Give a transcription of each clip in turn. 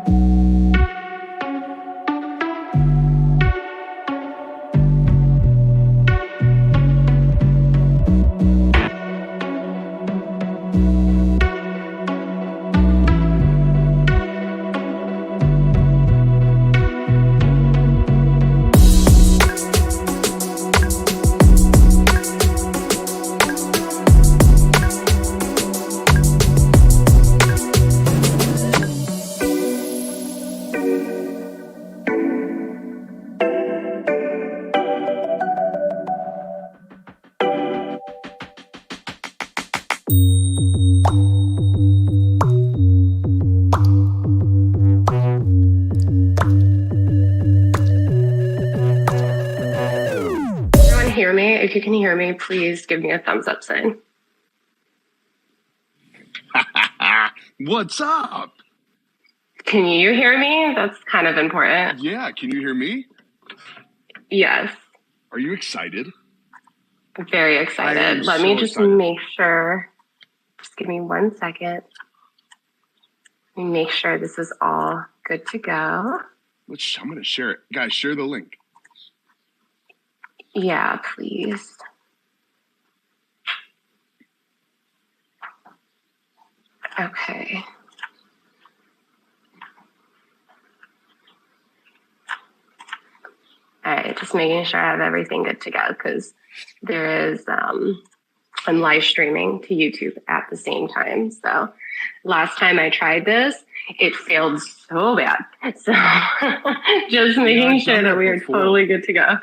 Everyone hear me? If you can hear me, please give me a thumbs up sign. What's up? Can you hear me? That's kind of important. Yeah, can you hear me? Yes. Are you excited? Very I excited. am Let so me just excited. make sure. Just give me 1 second. Let me make sure this is all good to go. I'm going to share it. Guys, share the link. Yeah, please. Okay. All right, just making sure I have everything good to go because there is, I'm live streaming to YouTube at the same time. So last time I tried this, it failed so bad. So just making I've sure done that that we are before. totally good to go.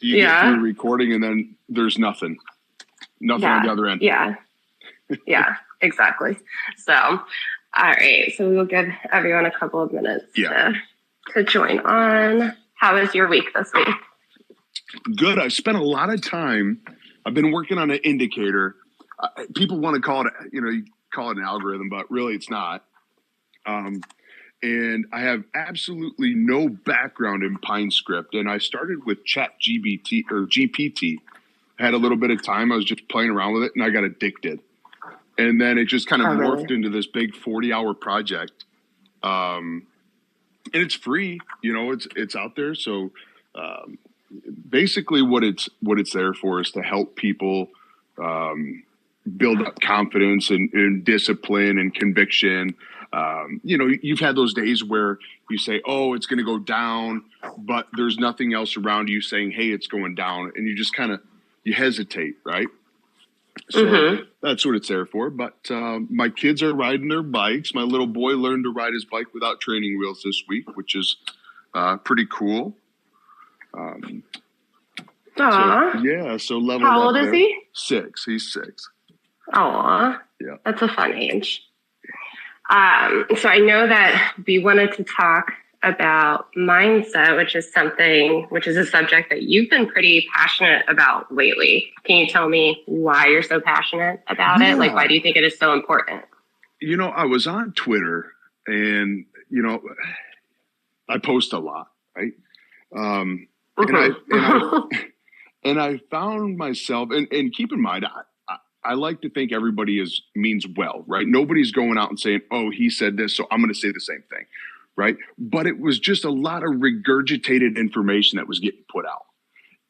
You get Yeah. through recording and then there's nothing. Nothing on the other end. Yeah. Yeah, exactly. So, all right. So we'll give everyone a couple of minutes to join on. How was your week this week? Good. I've spent a lot of time. I've been working on an indicator. People want to call it, you call it an algorithm, but really it's not. And I have absolutely no background in PineScript. And I started with GPT. I had a little bit of time. I was just playing around with it and I got addicted. And then it just kind of morphed into this big 40-hour project. And it's free, it's out there. So basically what it's there for is to help people build up confidence and discipline and conviction. You've had those days where you say, oh, it's going to go down, but there's nothing else around you saying, hey, it's going down. And you just you hesitate, right? So that's what it's there for. But my kids are riding their bikes. My little boy learned to ride his bike without training wheels this week, which is pretty cool. So level How old up is there. he? 6. He's 6. Aw, yeah, that's a fun age. So I know that we wanted to talk about mindset, which is a subject that you've been pretty passionate about lately. Can you tell me why you're so passionate about it? Like, why do you think it is so important? I was on Twitter and, I post a lot, right? And I found myself, and keep in mind, I like to think everybody means well, right? Nobody's going out and saying, oh, he said this, so I'm going to say the same thing, right? But it was just a lot of regurgitated information that was getting put out.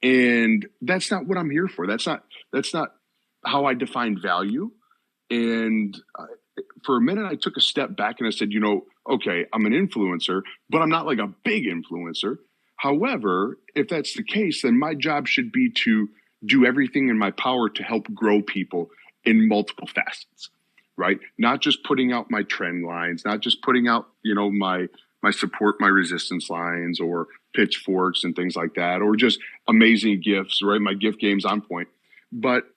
And that's not what I'm here for. That's not how I define value. And for a minute, I took a step back and I said, okay, I'm an influencer, but I'm not like a big influencer. However, if that's the case, then my job should be to do everything in my power to help grow people in multiple facets, right? Not just putting out my trend lines, not just putting out, my support, my resistance lines or pitchforks and things like that, or just amazing gifts, right? My gift game's on point. But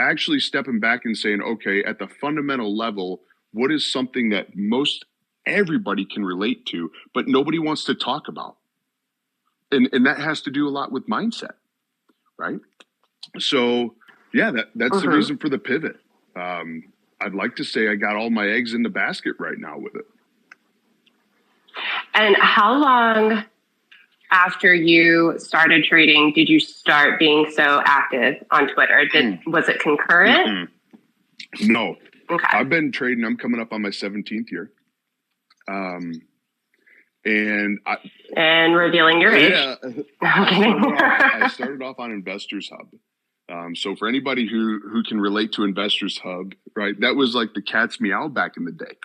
actually stepping back and saying, okay, at the fundamental level, what is something that most everybody can relate to, but nobody wants to talk about? And that has to do a lot with mindset, right? So, yeah, that's the reason for the pivot. I'd like to say I got all my eggs in the basket right now with it. And how long after you started trading did you start being so active on Twitter? Was it concurrent? No. Okay. I've been trading. I'm coming up on my 17th year. And revealing your age. Yeah, I started off on Investors Hub. So for anybody who can relate to Investors Hub, right, that was like the cat's meow back in the day.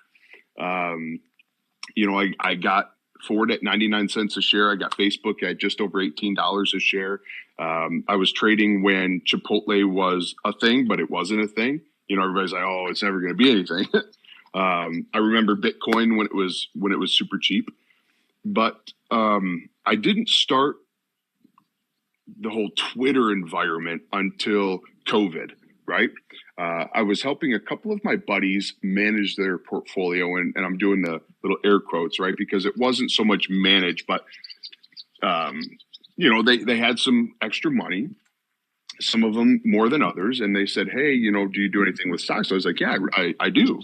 I got Ford at 99 cents a share. I got Facebook at just over $18 a share. I was trading when Chipotle was a thing, but it wasn't a thing. Everybody's like, oh, it's never going to be anything. I remember Bitcoin when it was super cheap, but I didn't start the whole Twitter environment until COVID, right? I was helping a couple of my buddies manage their portfolio, and I'm doing the little air quotes, right? Because it wasn't so much managed, but they had some extra money, some of them more than others, and they said, hey, do you do anything with stocks? So I was like, yeah, I do.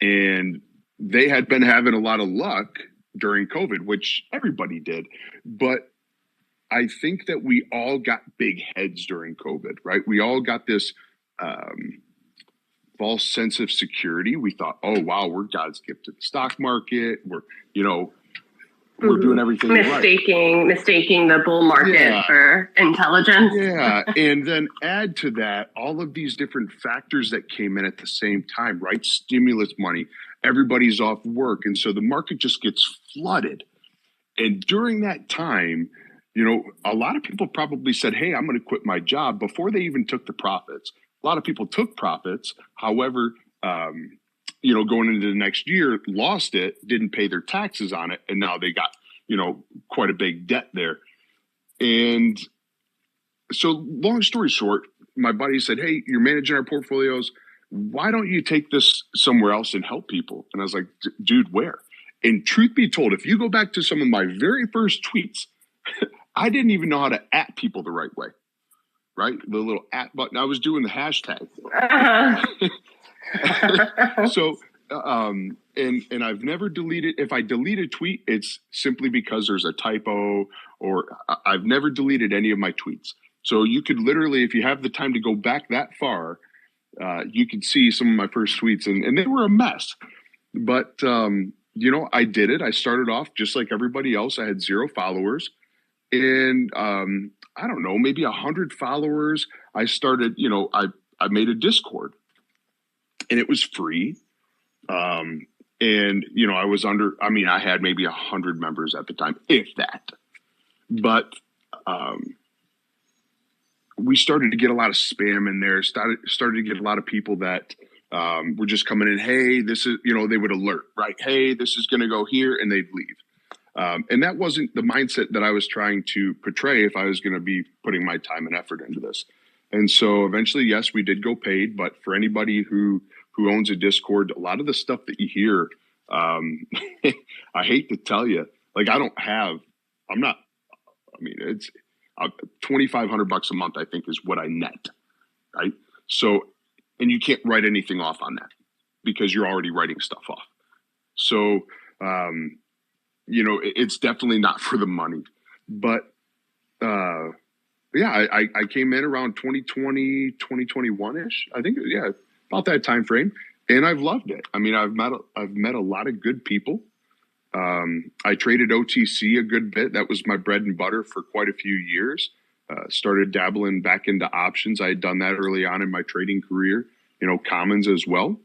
And they had been having a lot of luck during COVID, which everybody did, but I think that we all got big heads during COVID, right? We all got this false sense of security. We thought, oh, wow, we're God's gift to the stock market. We're doing everything mistaking the bull market for intelligence. Yeah. And then add to that all of these different factors that came in at the same time, right? Stimulus money, everybody's off work. And so the market just gets flooded. And during that time, a lot of people probably said, hey, I'm going to quit my job before they even took the profits. A lot of people took profits. However, going into the next year, lost it, didn't pay their taxes on it. And now they got, quite a big debt there. And so long story short, my buddy said, hey, you're managing our portfolios. Why don't you take this somewhere else and help people? And I was like, dude, where? And truth be told, if you go back to some of my very first tweets, I didn't even know how to @ people the right way, right? The little @ button. I was doing the hashtag. So, and I've never deleted. If I delete a tweet, it's simply because there's a typo, or I've never deleted any of my tweets. So you could literally, if you have the time to go back that far, you could see some of my first tweets, and they were a mess. But, I did it. I started off just like everybody else. I had 0 followers. And I don't know, maybe 100 followers. I started, I made a Discord, and it was free. And I had maybe 100 members at the time, if that. But we started to get a lot of spam in there. Started to get a lot of people that were just coming in. Hey, this is, they would alert, right? Hey, this is going to go here, and they'd leave. And that wasn't the mindset that I was trying to portray if I was going to be putting my time and effort into this. And so eventually, yes, we did go paid. But for anybody who owns a Discord, a lot of the stuff that you hear, I hate to tell you, like it's $2,500 a month, I think, is what I net, right? So, and you can't write anything off on that because you're already writing stuff off. So, it's definitely not for the money, but, I came in around 2020, 2021-ish. I think, about that time frame. And I've loved it. I mean, I've met a lot of good people. I traded OTC a good bit. That was my bread and butter for quite a few years. Started dabbling back into options. I had done that early on in my trading career, commons as well.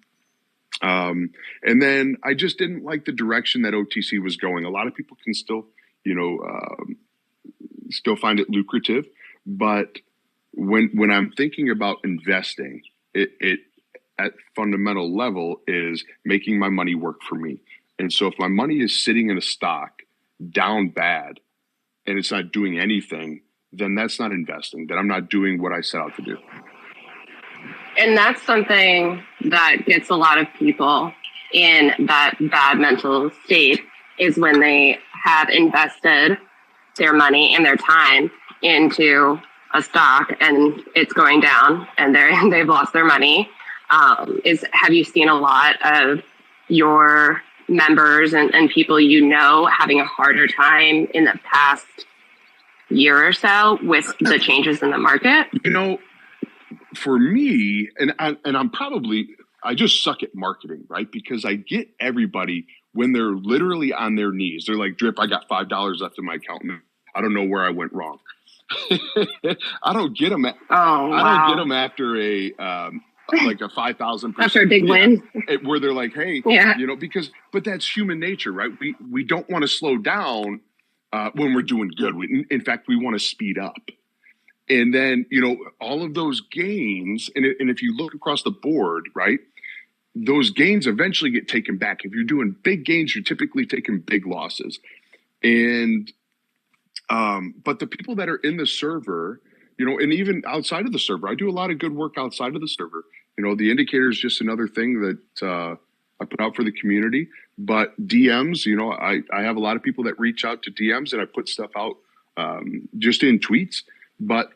And then I just didn't like the direction that OTC was going. A lot of people can still, still find it lucrative. But when I'm thinking about investing, it at fundamental level is making my money work for me. And so if my money is sitting in a stock down bad and it's not doing anything, then that's not investing. Then I'm not doing what I set out to do. And that's something that gets a lot of people in that bad mental state, is when they have invested their money and their time into a stock and it's going down and they've lost their money. Have you seen a lot of your members and people having a harder time in the past year or so with the changes in the market? For me, and I just suck at marketing, right? Because I get everybody when they're literally on their knees. They're like, Drip, I got $5 left in my account. I don't know where I went wrong. I don't get them. I don't get them after like a 5,000% after a big win, where they're like, hey, but that's human nature, right? We don't want to slow down when we're doing good. In fact, we want to speed up. And then, all of those gains, and if you look across the board, right, those gains eventually get taken back. If you're doing big gains, you're typically taking big losses. And, but the people that are in the server, and even outside of the server, I do a lot of good work outside of the server. The indicator is just another thing that I put out for the community. But DMs, I have a lot of people that reach out to DMs, and I put stuff out just in tweets. But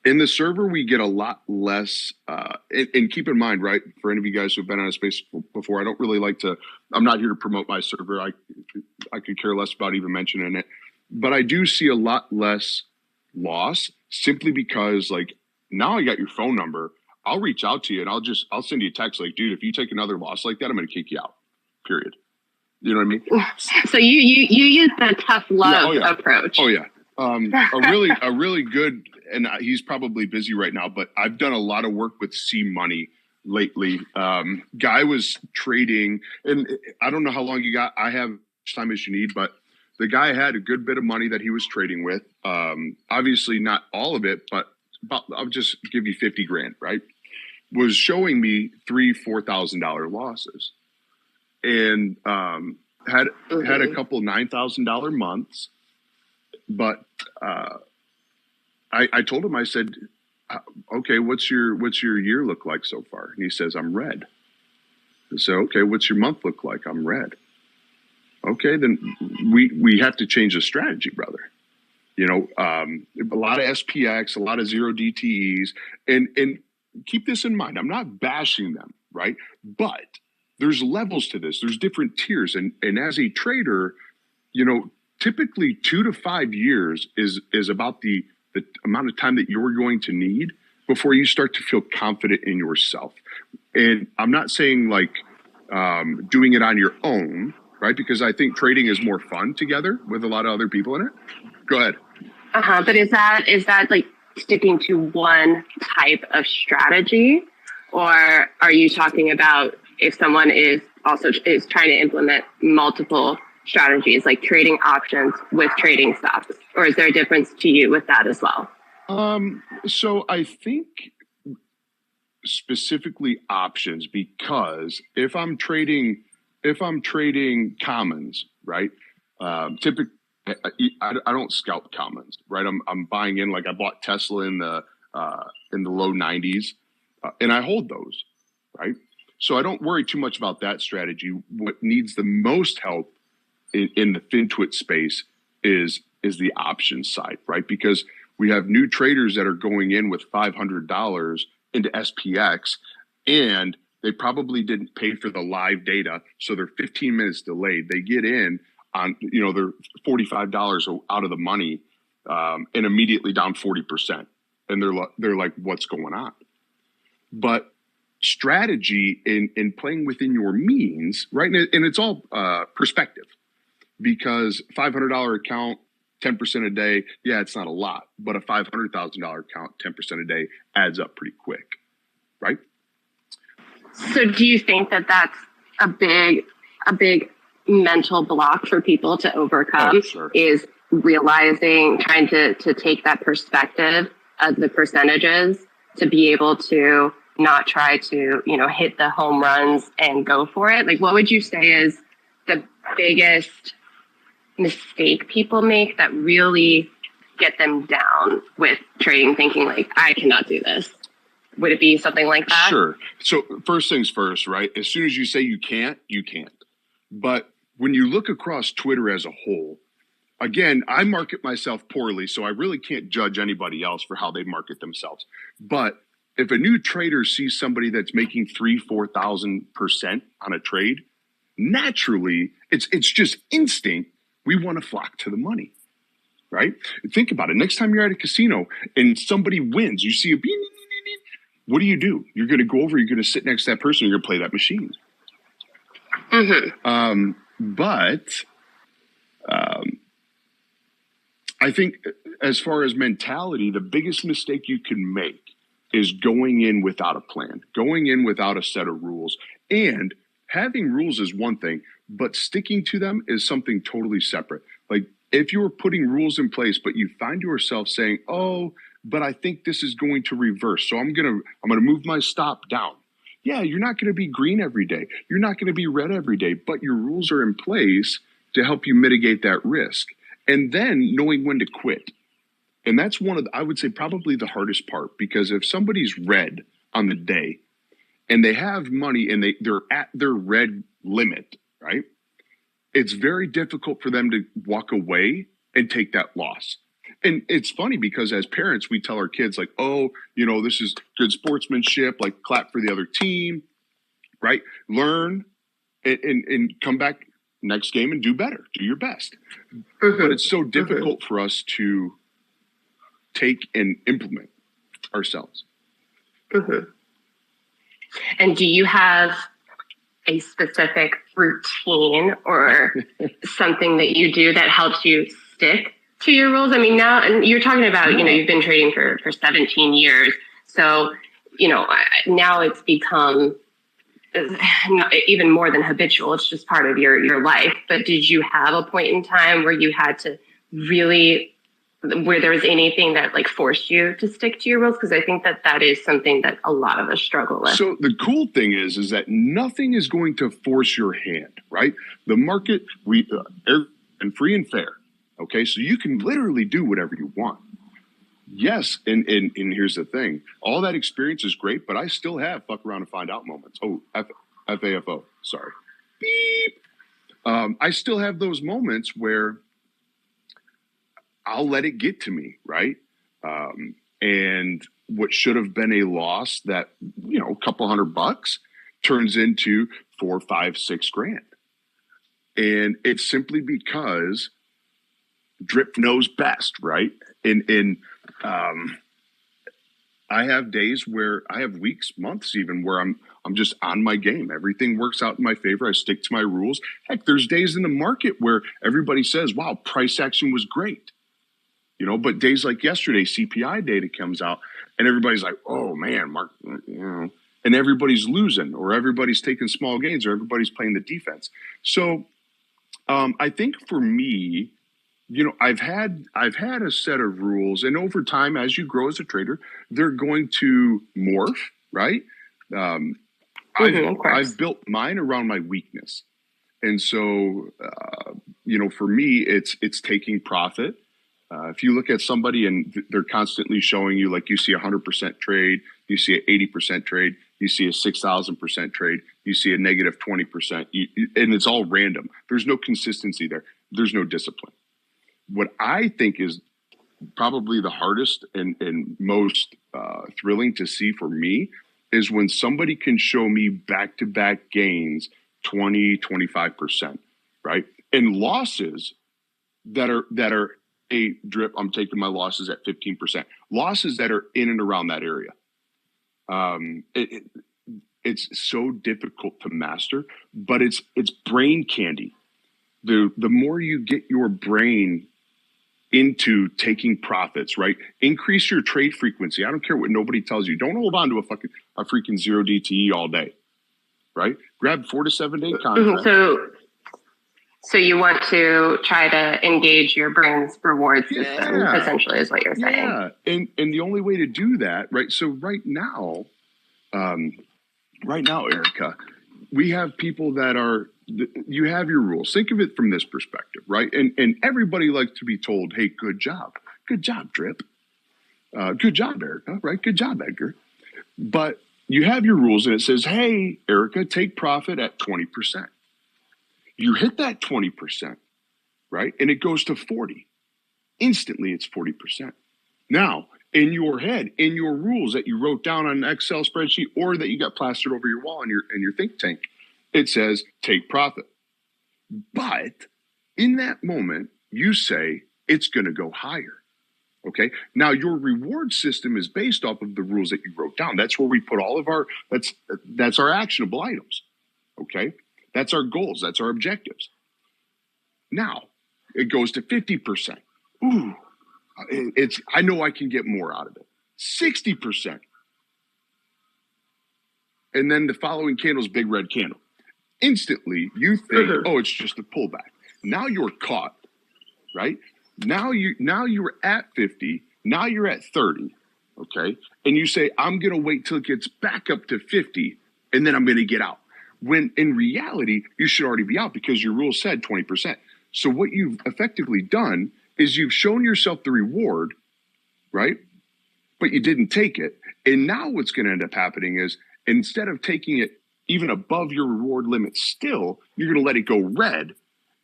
in the server, we get a lot less. And keep in mind, right, for any of you guys who've been on a space before, I don't really like to. I'm not here to promote my server. I could care less about even mentioning it. But I do see a lot less loss simply because, like, now I got your phone number. I'll reach out to you and I'll send you a text like, dude, if you take another loss like that, I'm going to kick you out. Period. You know what I mean? So you use the tough love approach. Oh yeah. A really good, and he's probably busy right now, but I've done a lot of work with C Money lately. Guy was trading, and I don't know how long you got. I have as much time as you need, but the guy had a good bit of money that he was trading with. Obviously not all of it, but I'll just give you 50 grand, right? Was showing me $3,000-$4,000 losses, and had a couple $9,000 months. But I told him, I said, okay, what's your year look like so far? And he says, I'm red. I said, okay, what's your month look like? I'm red. Okay, then we have to change the strategy, brother. A lot of SPX, a lot of zero DTEs, and keep this in mind. I'm not bashing them, right? But there's levels to this. There's different tiers, and as a trader, typically 2 to 5 years is about the amount of time that you're going to need before you start to feel confident in yourself. And I'm not saying like doing it on your own, right? Because I think trading is more fun together with a lot of other people in it. Go ahead. But is that like sticking to one type of strategy, or are you talking about if someone is trying to implement multiple strategies, like trading options with trading stops, or is there a difference to you with that as well? So I think specifically options, because if I'm trading commons, right? Typically, I don't scalp commons, right? I'm buying in, like I bought Tesla in the low 90s, and I hold those, right? So I don't worry too much about that strategy. What needs the most help in the FinTwit space is the options side, right? Because we have new traders that are going in with $500 into SPX, and they probably didn't pay for the live data, so they're 15 minutes delayed. They get in on, they're $45 out of the money, and immediately down 40%, and they're like, what's going on? But strategy in playing within your means, right? And it's all perspective, because $500 account, 10% a day, yeah, it's not a lot, but a $500,000 account, 10% a day adds up pretty quick, right? So do you think that that's a big mental block for people to overcome? Sure. Is realizing, trying to take that perspective of the percentages to be able to not try to, hit the home runs and go for it? Like, what would you say is the biggest mistake people make that really get them down with trading, thinking like, I cannot do this? Would it be something like that? Sure. So first things first, right? As soon as you say you can't, you can't. But when you look across Twitter as a whole, again, I market myself poorly, so I really can't judge anybody else for how they market themselves. But if a new trader sees somebody that's making 3,000-4,000% on a trade, naturally, it's just instinct. We want to flock to the money, right? Think about it. Next time you're at a casino and somebody wins, you see a beep, what do? You're going to go over, you're going to sit next to that person, you're going to play that machine. But I think as far as mentality, the biggest mistake you can make is going in without a plan, going in without a set of rules. And having rules is one thing, but sticking to them is something totally separate. Like if you were putting rules in place, but you find yourself saying, oh, but I think this is going to reverse, so I'm gonna move my stop down. Yeah, you're not going to be green every day. You're not going to be red every day, but your rules are in place to help you mitigate that risk. And then knowing when to quit. And that's one of I would say probably the hardest part, because if somebody's red on the day and they have money and they're at their red limit, right? It's very difficult for them to walk away and take that loss. And it's funny because as parents, we tell our kids like, oh, this is good sportsmanship, like clap for the other team, right? Learn and come back next game and do better, do your best. But it's so difficult for us to take and implement ourselves. And do you have a specific routine or something that you do that helps you stick to your rules? I mean, now, and you're talking about, you've been trading for 17 years. So, now it's become even more than habitual. It's just part of your life. But did you have a point in time where you had to where there was anything that like forced you to stick to your rules? Because I think that is something that a lot of us struggle with. So the cool thing is that nothing is going to force your hand, right? The market, and free and fair. Okay, so you can literally do whatever you want. Yes, and here's the thing. All that experience is great, but I still have fuck around and find out moments. Oh, FAFO, sorry. Beep. I still have those moments where I'll let it get to me, right? And what should have been a loss that, a couple $100 turns into $4, $5, $6 grand. And it's simply because drip knows best, right? And I have days where I have weeks, months even, where I'm just on my game. Everything works out in my favor. I stick to my rules. Heck, there's days in the market where everybody says, wow, price action was great. But days like yesterday, CPI data comes out and everybody's like, oh man, Mark, and everybody's losing, or everybody's taking small gains, or everybody's playing the defense. So I think for me, I've had a set of rules, and over time, as you grow as a trader, they're going to morph, right? I've built mine around my weakness. And so, for me, it's taking profit. If you look at somebody and they're constantly showing you, like you see a 100% trade, you see an 80% trade, you see a 6,000% trade, you see a negative 20%, and it's all random. There's no consistency there. There's no discipline. What I think is probably the hardest and most thrilling to see for me is when somebody can show me back-to-back gains, 20, 25%, right? And losses that are a drip, I'm taking my losses at 15%. Losses that are in and around that area. It's so difficult to master, but it's brain candy. The more you get your brain into taking profits, right? Increase your trade frequency. I don't care what nobody tells you. Don't hold on to a freaking zero DTE all day, right? Grab 4 to 7 day contracts. So you want to try to engage your brain's reward system, essentially, is what you're saying. Yeah, and the only way to do that, right? So right now, Erica, we have people that are. You have your rules. Think of it from this perspective, right? And everybody likes to be told, "Hey, good job, Drip, good job, Erica, right? Good job, Edgar." But you have your rules, and it says, "Hey, Erica, take profit at 20%." You hit that 20%, right? And it goes to 40. Instantly, it's 40%. Now, in your head, in your rules that you wrote down on an Excel spreadsheet or that you got plastered over your wall in your think tank, it says take profit. But in that moment, you say it's going to go higher. Okay. Now your reward system is based off of the rules that you wrote down. That's where we put all of that's our actionable items. Okay. That's our goals. That's our objectives. Now it goes to 50%. Ooh, I know I can get more out of it. 60%. And then the following candle is big red candle. Instantly, you think, oh, it's just a pullback. Now you're caught, right? Now you're at 50. Now you're at 30, okay? And you say, I'm going to wait till it gets back up to 50, and then I'm going to get out. When in reality, you should already be out because your rule said 20%. So what you've effectively done is you've shown yourself the reward, right? But you didn't take it. And now what's going to end up happening is instead of taking it even above your reward limit still, you're going to let it go red.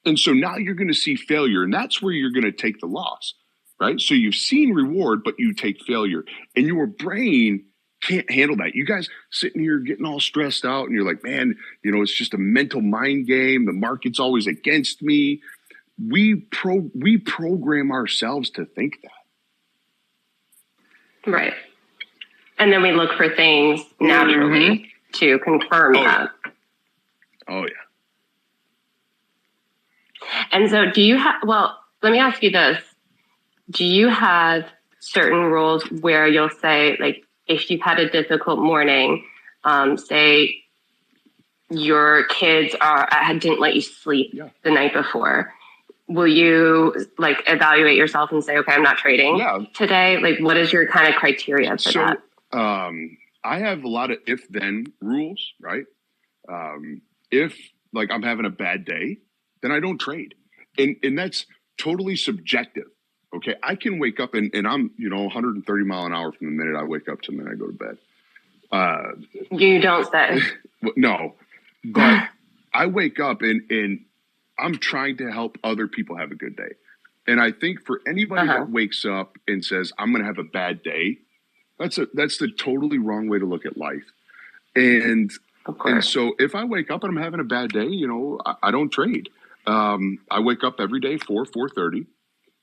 And so now you're going to see failure. And that's where you're going to take the loss, right? So you've seen reward, but you take failure. And your brain can't handle that. You guys sitting here getting all stressed out and you're like, man, it's just a mental mind game. The market's always against me. We program ourselves to think that. Right. And then we look for things naturally to confirm that. Yeah. Oh, yeah. And so do you have, let me ask you this. Do you have certain rules where you'll say, like, if you've had a difficult morning, say your kids didn't let you sleep the night before, will you evaluate yourself and say, okay, I'm not trading today? Like, what is your kind of criteria for that? I have a lot of if-then rules, right? If I'm having a bad day, then I don't trade. And that's totally subjective. Okay. I can wake up and I'm, 130 mile an hour from the minute I wake up to the minute I go to bed. You don't say. No, but I wake up and I'm trying to help other people have a good day. And I think for anybody that wakes up and says, I'm going to have a bad day, that's the totally wrong way to look at life. And so if I wake up and I'm having a bad day, I don't trade. I wake up every day 4:30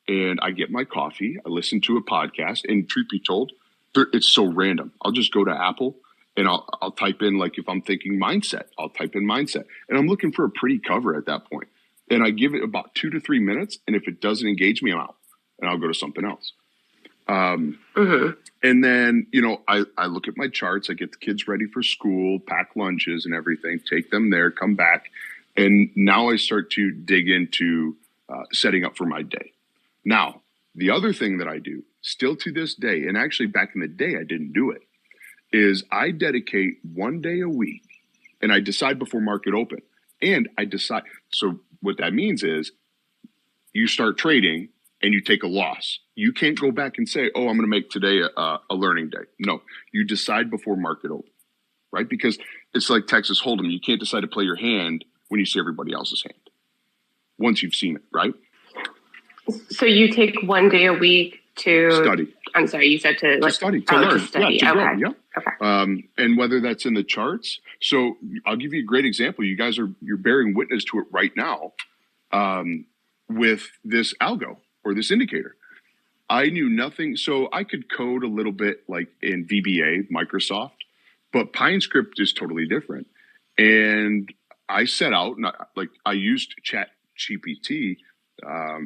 and I get my coffee. I listen to a podcast, and truth be told, it's so random. I'll just go to Apple and I'll type in, if I'm thinking mindset, I'll type in mindset, and I'm looking for a pretty cover at that point. And I give it about 2 to 3 minutes. And if it doesn't engage me, I'm out and I'll go to something else. And then, I look at my charts, I get the kids ready for school, pack lunches and everything, take them there, come back. And now I start to dig into setting up for my day. Now, the other thing that I do still to this day, and actually back in the day, I didn't do it, is I dedicate 1 day a week and I decide before market open. And I decide. So what that means is you start trading and you take a loss. You can't go back and say, oh, I'm going to make today a learning day. No, you decide before market open, right? Because it's like Texas Hold'em. You can't decide to play your hand when you see everybody else's hand once you've seen it, right? So you take 1 day a week to study. I'm sorry, you said to study, to learn. To study. To okay. Grow, okay. And whether that's in the charts. So I'll give you a great example. You guys you're bearing witness to it right now with this algo or this indicator. I knew nothing. So I could code a little bit like in VBA, Microsoft, but PineScript is totally different. And I set out, I used ChatGPT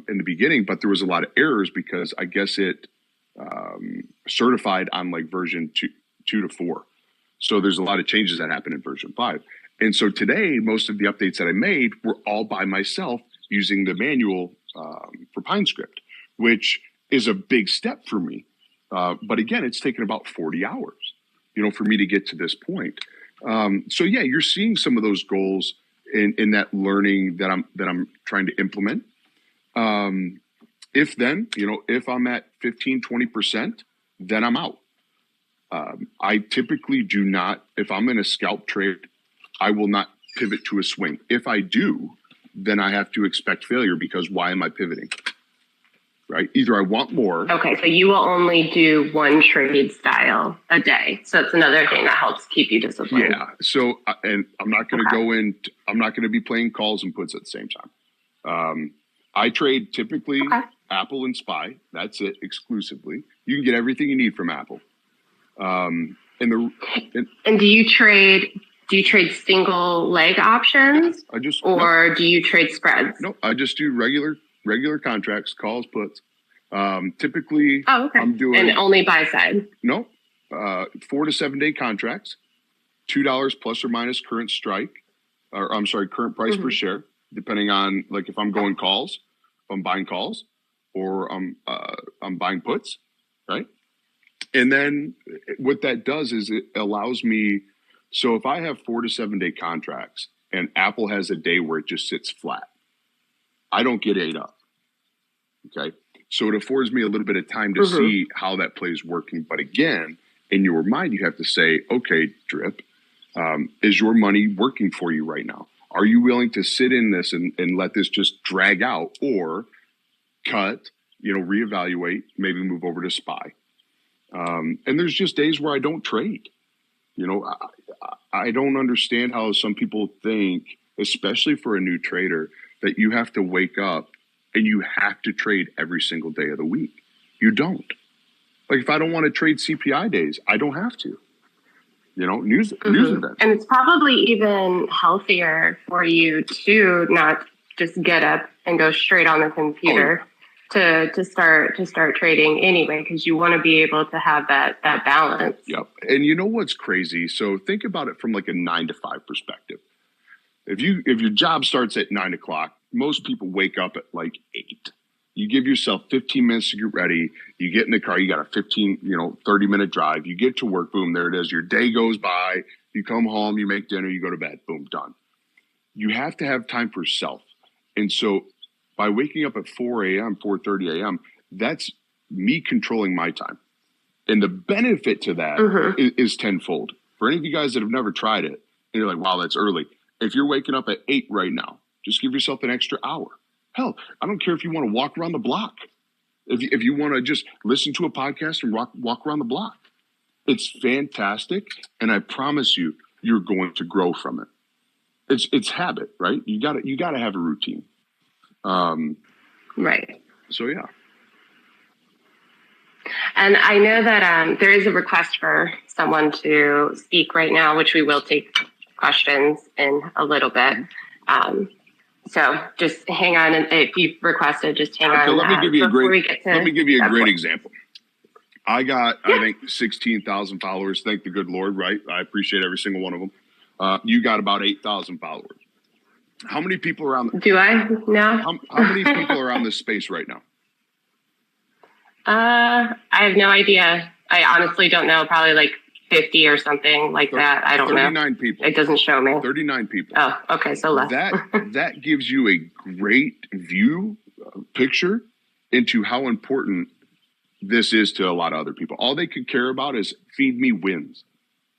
in the beginning, but there was a lot of errors because I guess it certified on version 2 to 4. So there's a lot of changes that happen in version 5. And so today, most of the updates that I made were all by myself using the manual for PineScript, which is a big step for me. But again, it's taken about 40 hours, for me to get to this point. So yeah, you're seeing some of those goals in that learning that I'm trying to implement. If I'm at 15, 20%, then I'm out. I typically do not, if I'm in a scalp trade, I will not pivot to a swing. If I do, then I have to expect failure because why am I pivoting? Right? Either I want more. Okay, so you will only do one trade style a day. So that's another thing that helps keep you disciplined. Yeah. So, and I'm not going to I'm not going to be playing calls and puts at the same time. I trade typically Apple and SPY. That's it exclusively. You can get everything you need from Apple. And do you trade do you trade single leg options do you trade spreads? No, I just do regular contracts, calls, puts. Typically, okay. I'm doing and only buy side. No, 4 to 7 day contracts, $2 plus or minus current strike, or I'm sorry, current price per share, depending on like if I'm going calls, if I'm buying calls, or I'm buying puts, right? And then what that does is it allows me. So if I have 4 to 7 day contracts and Apple has a day where it just sits flat, I don't get ate up. Okay. So it affords me a little bit of time to see how that play is working. But again, in your mind, you have to say, okay, Drip, is your money working for you right now? Are you willing to sit in this and let this just drag out, or cut, reevaluate, maybe move over to SPY? And there's just days where I don't trade. I don't understand how some people think, especially for a new trader, that you have to wake up and you have to trade every single day of the week. You don't. Like if I don't want to trade CPI days, I don't have to. News events. And it's probably even healthier for you to not just get up and go straight on the computer to start trading anyway, because you want to be able to have that balance. Yep. And you know what's crazy? So think about it from like a 9 to 5 perspective. If your job starts at 9 o'clock, most people wake up at like 8. You give yourself 15 minutes to get ready. You get in the car. You got a 30-minute drive. You get to work. Boom, there it is. Your day goes by. You come home. You make dinner. You go to bed. Boom, done. You have to have time for yourself. And so by waking up at 4 a.m., 4:30 a.m., that's me controlling my time. And the benefit to that is tenfold. For any of you guys that have never tried it, and you're like, wow, that's early. If you're waking up at 8 right now, just give yourself an extra hour. Hell, I don't care if you want to walk around the block. If you want to just listen to a podcast and walk around the block. It's fantastic. And I promise you, you're going to grow from it. It's habit, right? You gotta have a routine. Right. So, yeah. And I know that there is a request for someone to speak right now, which we will take questions in a little bit. So just hang on. And if you've requested, just hang on. Let me give you a great example. I got, I think, 16,000 followers. Thank the good Lord, right? I appreciate every single one of them. You got about 8,000 followers. How many people are on? Do I know? How many people are on this space right now? I have no idea. I honestly don't know. Probably like 50 or something like that. I don't 39 know. 39 people. It doesn't show me. 39 people. Oh, okay. So less. That gives you a great picture into how important this is to a lot of other people. All they could care about is feed me wins,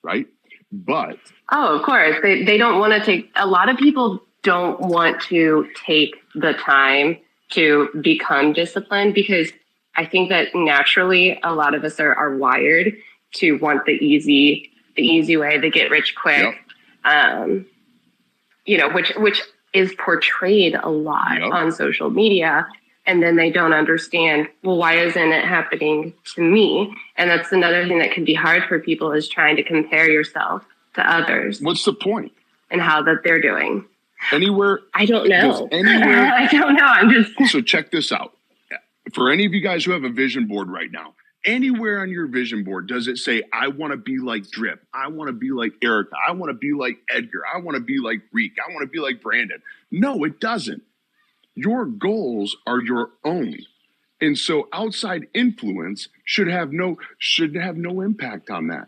right? But of course, they don't want to take. A lot of people don't want to take the time to become disciplined, because I think that naturally a lot of us are wired to want the easy way, the get rich quick. Yep. Which is portrayed a lot on social media. And then they don't understand, well, why isn't it happening to me? And that's another thing that can be hard for people, is trying to compare yourself to others. What's the point? And how that they're doing. Anywhere? I don't know. I don't know. I'm just. So check this out. For any of you guys who have a vision board right now, anywhere on your vision board, does it say, I want to be like Drip? I want to be like Erica. I want to be like Edgar. I want to be like Reek. I want to be like Brandon. No, it doesn't. Your goals are your own. And so outside influence should have no impact on that.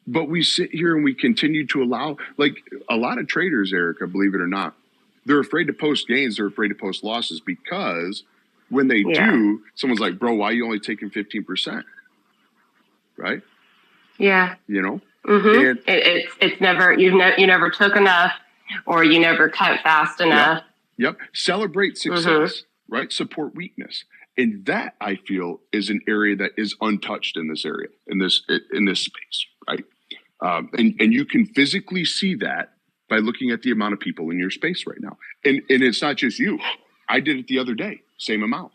But we sit here and we continue to allow, like a lot of traders, Erica, believe it or not, they're afraid to post gains. They're afraid to post losses, because when they do, someone's like, bro, why are you only taking 15%? Right? Yeah. Mm-hmm. And it's never, you never took enough, or you never cut fast enough. Yep. Celebrate success, right? Support weakness. And that, I feel, is an area that is untouched in this area, in this space, right? And you can physically see that by looking at the amount of people in your space right now. And it's not just you. I did it the other day, same amount.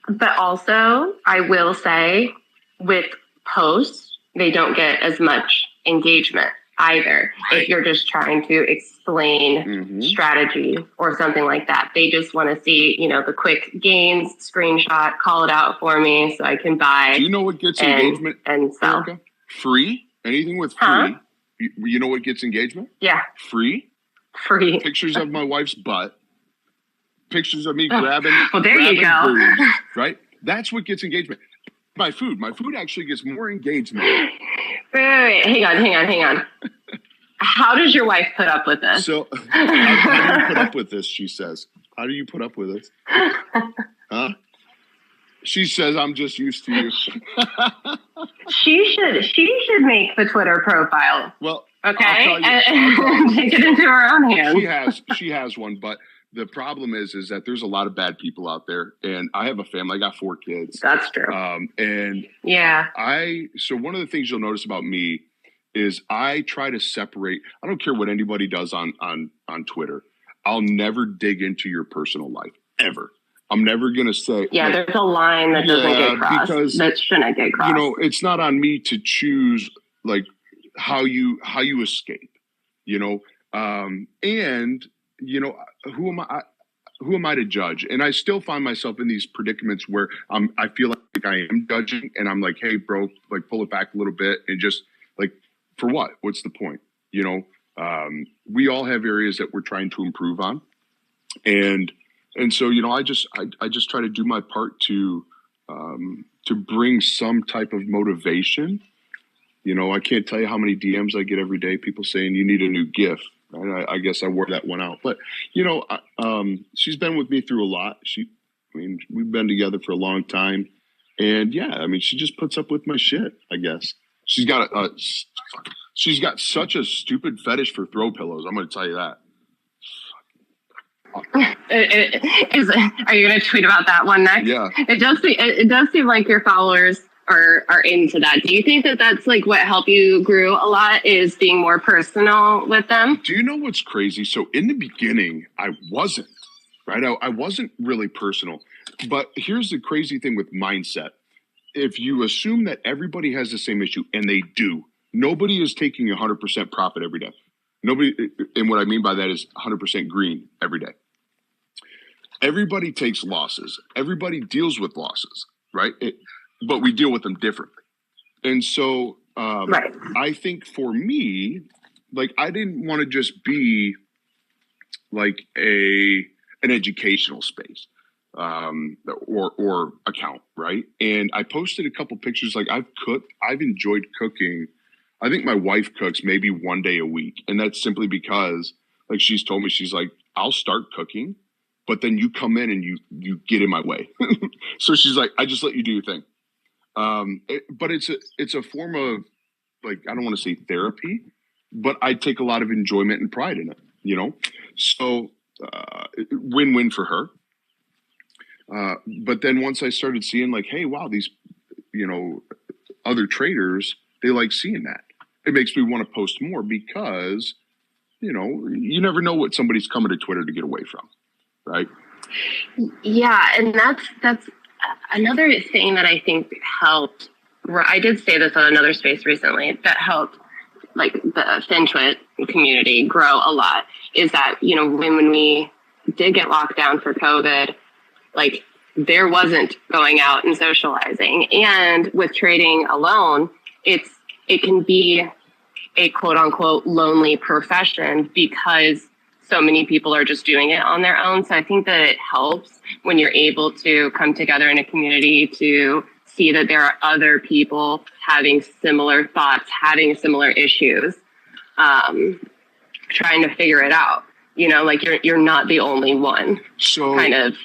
But also, I will say, with posts, they don't get as much engagement. either. If you're just trying to explain strategy or something like that, they just want to see, the quick gains, screenshot, call it out for me so I can buy. Do you know what gets engagement and sell? Erica? Free? Anything with free? You know what gets engagement? Yeah. Free. Pictures of my wife's butt. Pictures of me grabbing. Well, there you go. Boobs, right? That's what gets engagement. My food actually gets more engagement. Wait. Hang on. How does your wife put up with this? So, how do you put up with this? She says. How do you put up with this? Huh? She says, I'm just used to you. She should make the Twitter profile. Well, okay, and take it into her own hands. She has one, but the problem is that there's a lot of bad people out there, and I have a family. I got 4 kids. That's true. And yeah, so one of the things you'll notice about me is I try to separate. I don't care what anybody does on Twitter. I'll never dig into your personal life ever. I'm never going to say. Yeah, there's a line that doesn't get crossed. That shouldn't get crossed. It's not on me to choose like how you escape. And who am I to judge? And I still find myself in these predicaments where I feel like I am judging, and I'm like, hey, bro, like pull it back a little bit, and just like, for what? What's the point? We all have areas that we're trying to improve on, and so I just try to do my part to bring some type of motivation. I can't tell you how many DMs I get every day, people saying you need a new GIF. I guess I wore that one out, but she's been with me through a lot. We've been together for a long time, and she just puts up with my shit. I guess she's got such a stupid fetish for throw pillows. I'm going to tell you that. Are you going to tweet about that one next? Yeah. It does seem like your followers are into that. Do you think that that's like what helped you grow a lot, is being more personal with them? Do you know what's crazy? So in the beginning, I wasn't, right? I wasn't really personal. But here's the crazy thing with mindset. If you assume that everybody has the same issue, and they do, nobody is taking 100% profit every day. Nobody, and what I mean by that is 100% green every day. Everybody takes losses. Everybody deals with losses, right? But we deal with them differently. And so right. I think for me, like, I didn't want to just be like an educational space or account, right? And I posted a couple pictures. Like, I've enjoyed cooking. I think my wife cooks maybe one day a week. And that's simply because, like, she's told me, she's like, I'll start cooking, but then you come in and you get in my way. So she's like, I just let you do your thing. But it's a form of, like, I don't want to say therapy, but I take a lot of enjoyment and pride in it, So win-win for her. But then once I started seeing, like, hey, wow, these, other traders, they like seeing that. It makes me want to post more because, you never know what somebody's coming to Twitter to get away from, right? Yeah, and that's another thing that I think helped. I did say this on another space recently that helped, like, the FinTwit community grow a lot, is that, when we did get locked down for COVID, like, there wasn't going out and socializing. And with trading alone, it can be a quote unquote lonely profession because so many people are just doing it on their own. So I think that it helps when you're able to come together in a community to see that there are other people having similar thoughts, having similar issues, trying to figure it out. Like, you're not the only one. So kind of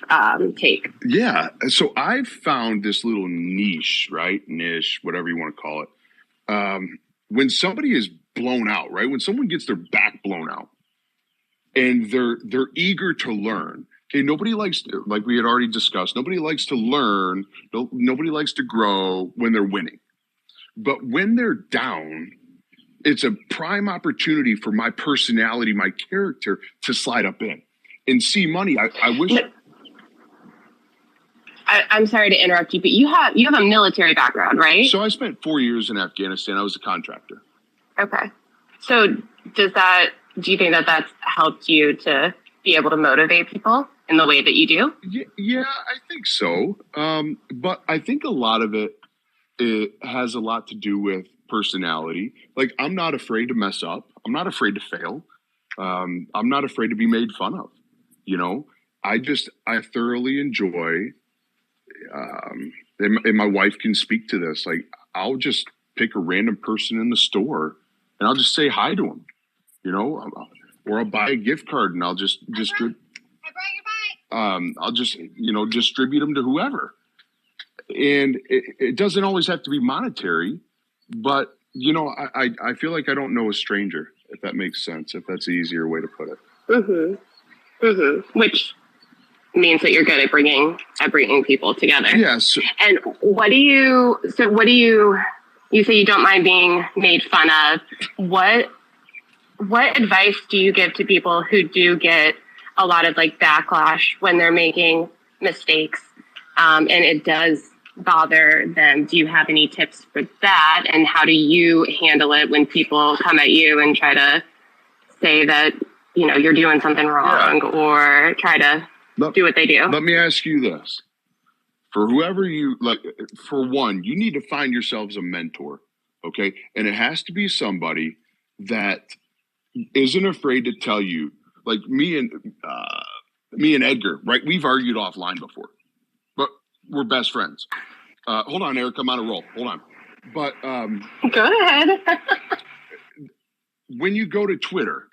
take. Yeah. So I've found this little niche, whatever you want to call it. When somebody is blown out, right? When someone gets their back blown out and they're eager to learn. Okay, nobody likes to, like we had already discussed, nobody likes to learn. Nobody likes to grow when they're winning. But when they're down, it's a prime opportunity for my personality, my character to slide up in and see money. I wish. I'm sorry to interrupt you, but you have a military background, right? So I spent 4 years in Afghanistan. I was a contractor. Okay. So do you think that that's helped you to be able to motivate people in the way that you do? Yeah, I think so. But I think a lot of it has a lot to do with personality. Like, I'm not afraid to mess up. I'm not afraid to fail. I'm not afraid to be made fun of. You know, I thoroughly enjoy, and my wife can speak to this. Like, I'll just pick a random person in the store and I'll just say hi to them, you know, or I'll buy a gift card and I'll just I'll just, distribute them to whoever. And it doesn't always have to be monetary, but I feel like I don't know a stranger, if that makes sense, if that's the easier way to put it. Mm-hmm. Mm-hmm. Which means that you're good at bringing people together. Yes. And you say you don't mind being made fun of. What advice do you give to people who do get a lot of like backlash when they're making mistakes, and it does bother them? Do you have any tips for that? And how do you handle it when people come at you and try to say that, you're doing something wrong, or try to do what they do? Let me ask you this. For whoever you like, for one, you need to find yourselves a mentor. Okay. And it has to be somebody that isn't afraid to tell you, like me and Edgar, right? We've argued offline before, but we're best friends. Hold on, Eric, I'm on a roll. Hold on. But go ahead. When you go to Twitter,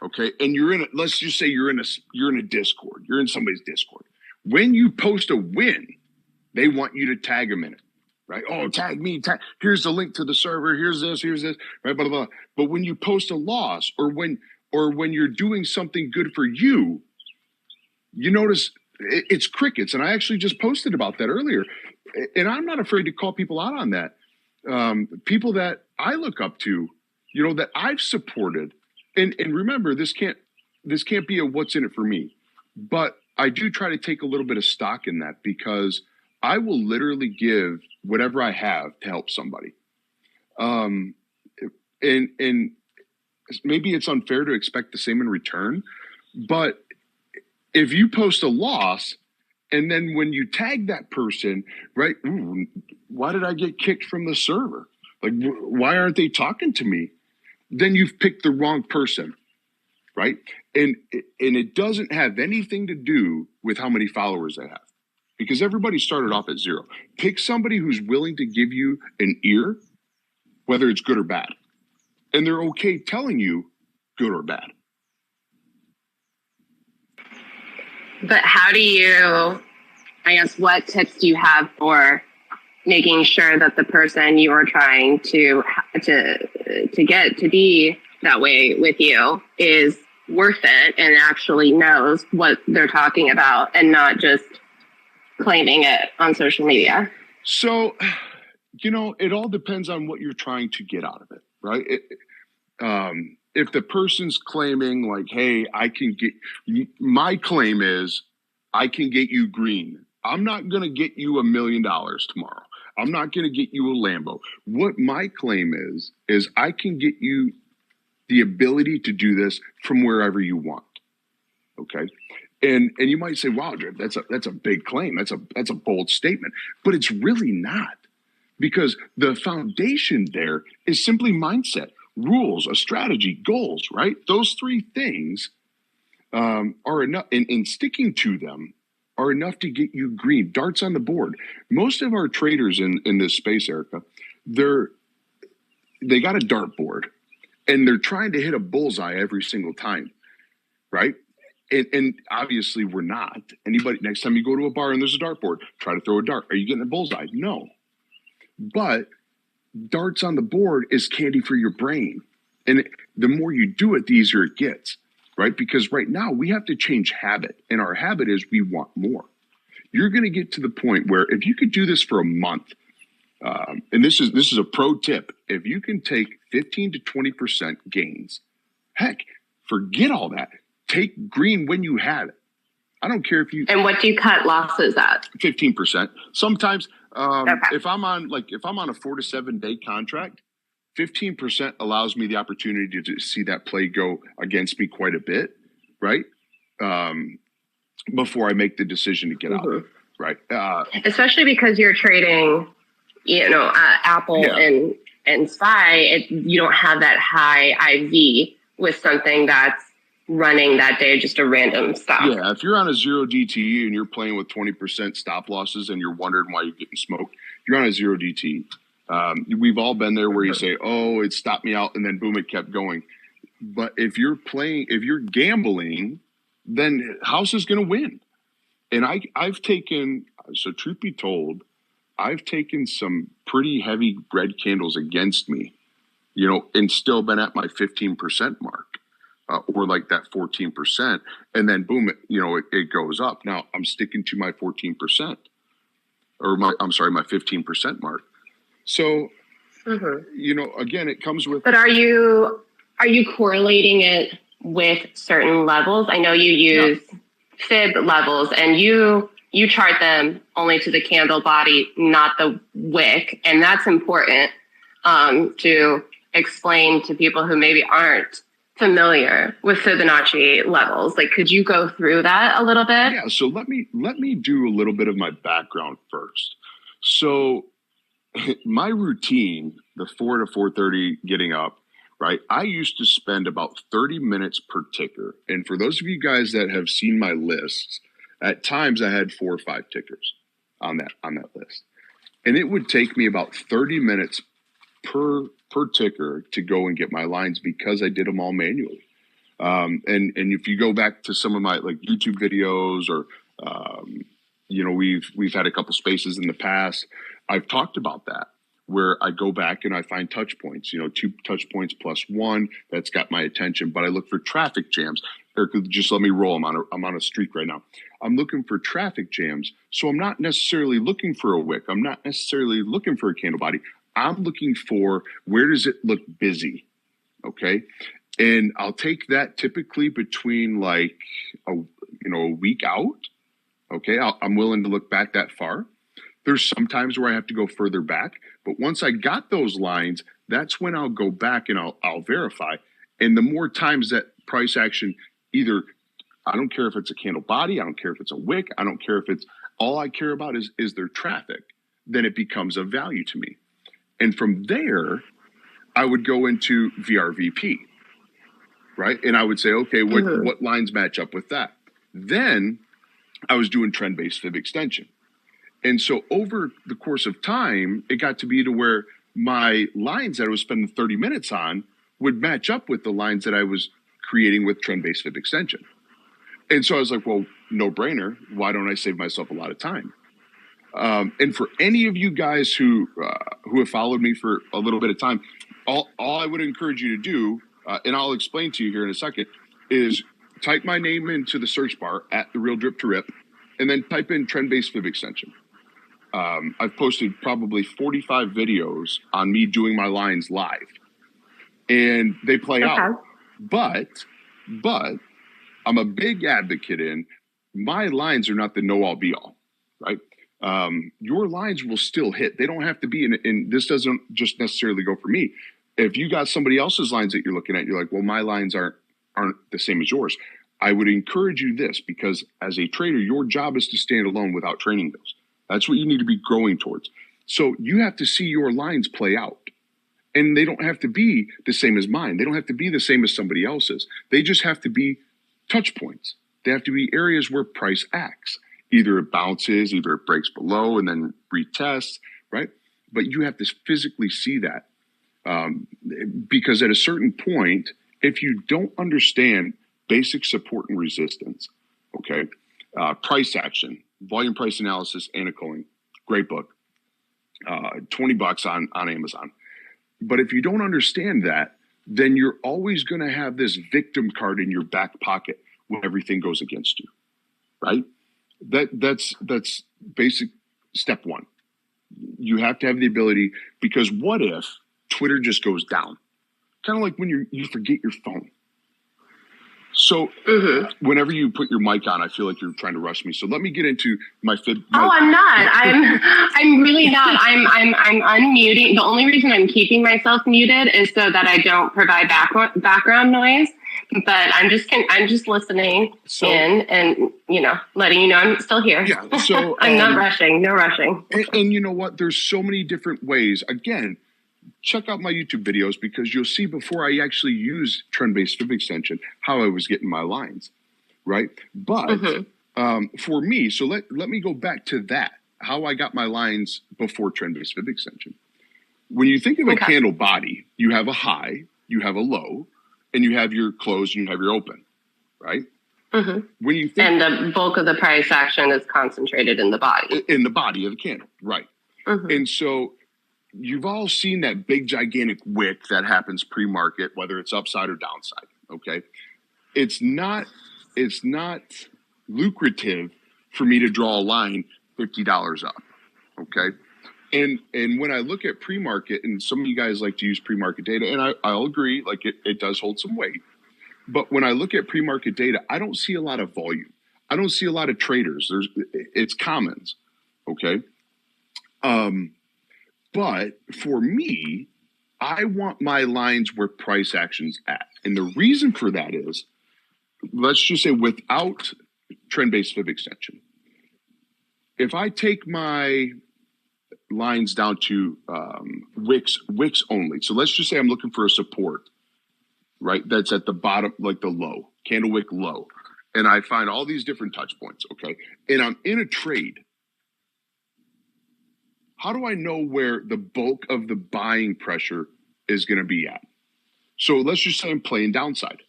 okay, and let's just say you're in a Discord, you're in somebody's Discord. When you post a win, they want you to tag them in it, right? Oh, tag me, here's the link to the server, here's this, right, blah, blah, blah. But when you post a loss, or when you're doing something good for you, you notice it's crickets. And I actually just posted about that earlier. And I'm not afraid to call people out on that. People that I look up to, that I've supported. And remember, this can't be a what's in it for me. But I do try to take a little bit of stock in that, because I will literally give whatever I have to help somebody. And maybe it's unfair to expect the same in return, but if you post a loss and then when you tag that person, right? Why did I get kicked from the server? Like, why aren't they talking to me? Then you've picked the wrong person, right? And it doesn't have anything to do with how many followers they have, because everybody started off at 0. Pick somebody who's willing to give you an ear, whether it's good or bad. And they're okay telling you good or bad. But how do you, what tips do you have for making sure that the person you are trying to get to be that way with you is worth it and actually knows what they're talking about and not just claiming it on social media? So, it all depends on what you're trying to get out of it, right? If the person's claiming like, hey, my claim is I can get you green. I'm not going to get you $1 million tomorrow. I'm not going to get you a Lambo. What my claim is I can get you the ability to do this from wherever you want. Okay. And you might say, wow, Drew, that's a big claim. That's a bold statement, but it's really not, because the foundation there is simply mindset, rules, a strategy, goals, right? Those 3 things are enough, and sticking to them are enough to get you green, darts on the board. Most of our traders in this space, Erica, they got a dartboard and they're trying to hit a bullseye every single time, right? And obviously we're not. Anybody, next time you go to a bar and there's a dartboard, try to throw a dart. Are you getting a bullseye? No. But darts on the board is candy for your brain. And the more you do it, the easier it gets, right? Because right now we have to change habit. And our habit is we want more. You're going to get to the point where if you could do this for a month, and this is a pro tip, if you can take 15 to 20% gains, heck, forget all that. Take green when you have it. I don't care if you. And what do you cut losses at? 15%. Sometimes, okay. if I'm on a 4 to 7 day contract, 15% allows me the opportunity to see that play go against me quite a bit, right? Before I make the decision to get out, right? Especially because you're trading, Apple and SPY, you don't have that high IV with something that's running that day, just a random stop. Yeah, if you're on a 0 DTE and you're playing with 20% stop losses and you're wondering why you're getting smoked, you're on a 0 DTE. We've all been there where you say, oh, it stopped me out, and then boom, it kept going. But if you're gambling, then house is going to win. And I've taken, so truth be told, I've taken some pretty heavy red candles against me, and still been at my 15% mark, or like that 14%. And then boom, it goes up. Now I'm sticking to my 14% or my 15% mark. So, again, it comes with. But are you correlating it with certain levels? I know you use fib levels, and you chart them only to the candle body, not the wick, and that's important to explain to people who maybe aren't familiar with Fibonacci levels. Like, could you go through that a little bit? Yeah. So let me do a little bit of my background first. So my routine, the 4 to 4:30 getting up, right? I used to spend about 30 minutes per ticker. And for those of you guys that have seen my lists, at times I had 4 or 5 tickers on that list. And it would take me about 30 minutes per ticker to go and get my lines because I did them all manually. And if you go back to some of my like YouTube videos or we've had a couple spaces in the past, I've talked about that, where I go back and I find touch points, 2 touch points plus 1 that's got my attention, but I look for traffic jams. Erica, just let me roll. I'm on a streak right now. I'm looking for traffic jams. So I'm not necessarily looking for a wick. I'm not necessarily looking for a candle body. I'm looking for, where does it look busy? Okay. And I'll take that typically between like a week out. Okay. I'm willing to look back that far. There's some times where I have to go further back, but once I got those lines, that's when I'll go back and I'll verify. And the more times that price action, either, I don't care if it's a candle body, I don't care if it's a wick, I don't care if it's, all I care about is their traffic, then it becomes of value to me. And from there, I would go into VRVP, right? And I would say, okay, what lines match up with that? Then I was doing trend-based fib extension. And so over the course of time, it got to be to where my lines that I was spending 30 minutes on would match up with the lines that I was creating with trend-based fib extension. And so I was like, well, no brainer. Why don't I save myself a lot of time? And for any of you guys who have followed me for a little bit of time, all I would encourage you to do, and I'll explain to you here in a second, is type my name into the search bar at The Real Drip to Rip, and then type in trend-based fib extension. I've posted probably 45 videos on me doing my lines live, and they play out. But I'm a big advocate in my lines are not the know-all be-all, right? Your lines will still hit. They don't have to be in this doesn't just necessarily go for me. If you got somebody else's lines that you're looking at, you're like, well, my lines aren't the same as yours. I would encourage you this, because as a trader, your job is to stand alone without training those. That's what you need to be growing towards. So you have to see your lines play out. And they don't have to be the same as mine. They don't have to be the same as somebody else's. They just have to be touch points. They have to be areas where price acts. Either it bounces, either it breaks below and then retests, right? But you have to physically see that. Because at a certain point, if you don't understand basic support and resistance, okay, price action, volume price analysis, Anna Cohen, great book, $20 on Amazon. But if you don't understand that, then you're always going to have this victim card in your back pocket when everything goes against you, right? That's basic step one. You have to have the ability, because what if Twitter just goes down? Kind of like when you forget your phone. So whenever you put your mic on, I feel like you're trying to rush me. So let me get into my fib. Oh, I'm not. I'm really not. I'm unmuting. The only reason I'm keeping myself muted is so that I don't provide background noise. But I'm just listening in and, letting you know I'm still here. Yeah. So I'm not rushing. No rushing. And you know what? There's so many different ways. Again, check out my YouTube videos because you'll see before I actually use trend-based fib extension how I was getting my lines, right? But for me, so let me go back to that, how I got my lines before trend-based fib extension. When you think of a candle body, you have a high, you have a low, and you have your close and you have your open, right? When you think, and the bulk of the price action is concentrated in the body. In the body of the candle, right? And so you've all seen that big gigantic wick that happens pre-market, whether it's upside or downside. Okay. It's not lucrative for me to draw a line $50 up. Okay. And when I look at pre-market, and some of you guys like to use pre-market data, and I'll agree, like it does hold some weight. But when I look at pre-market data, I don't see a lot of volume. I don't see a lot of traders. It's commons. Okay. But for me, I want my lines where price action's at. And the reason for that is, let's just say without trend-based fib extension, if I take my lines down to wicks only. So let's just say I'm looking for a support, right? That's at the bottom, like the low, candle wick low. And I find all these different touch points, okay? And I'm in a trade. How do I know where the bulk of the buying pressure is going to be at? So let's just say I'm playing downside,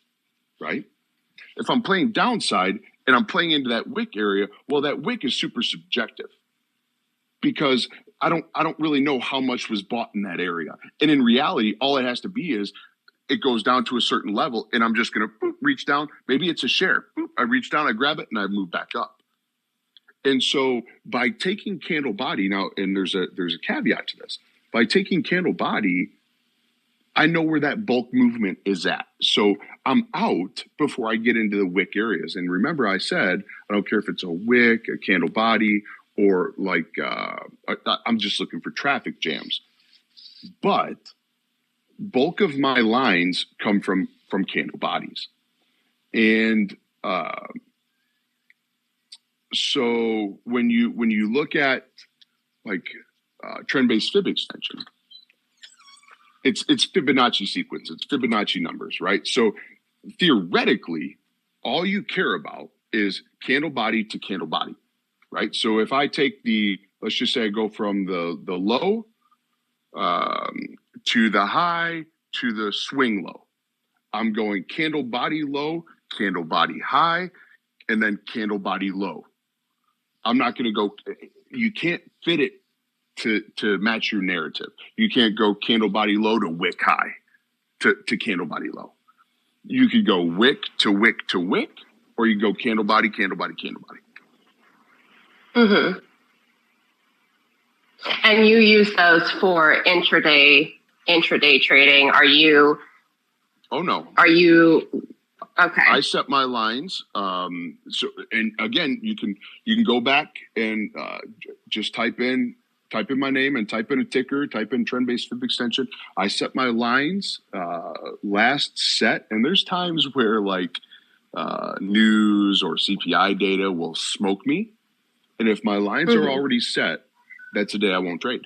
right? If I'm playing downside and I'm playing into that wick area, well, that wick is super subjective because I don't really know how much was bought in that area. And in reality, all it has to be is it goes down to a certain level and I'm just going to reach down. Maybe it's a share. I reach down, I grab it, and I move back up. And so by taking candle body now, and there's a caveat to this, by taking candle body, I know where that bulk movement is at. So I'm out before I get into the wick areas. And remember I said, I don't care if it's a wick, a candle body, or like, I'm just looking for traffic jams. But bulk of my lines come from candle bodies. And, so when you look at like trend-based fib extension, it's Fibonacci sequence, it's Fibonacci numbers, right? So theoretically, all you care about is candle body to candle body, right? So if I take let's just say I go from the low to the high to the swing low, I'm going candle body low, candle body high, and then candle body low. I'm not going to go, you can't fit it to match your narrative. You can't go candle body low to wick high to candle body low. You could go wick to wick to wick, or you go candle body, candle body, candle body. And you use those for intraday trading. Are you? Oh, no. Are you? Okay. I set my lines. So, and again, you can go back and just type in my name and type in a ticker, type in trend-based fib extension. I set my lines last set, and there's times where like news or CPI data will smoke me, and if my lines are already set, that's a day I won't trade.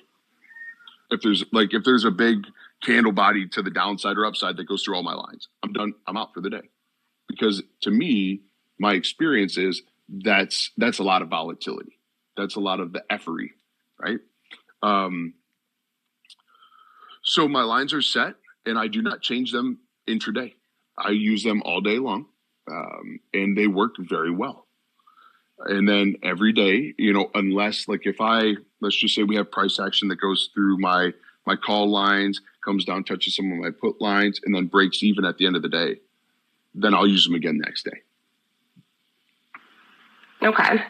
If there's a big candle body to the downside or upside that goes through all my lines, I'm done. I'm out for the day. Because to me, my experience is that's a lot of volatility. That's a lot of the effery, right? So my lines are set, and I do not change them intraday. I use them all day long, and they work very well. And then every day, unless like let's just say we have price action that goes through my call lines, comes down, touches some of my put lines, and then breaks even at the end of the day, then I'll use them again next day. Okay.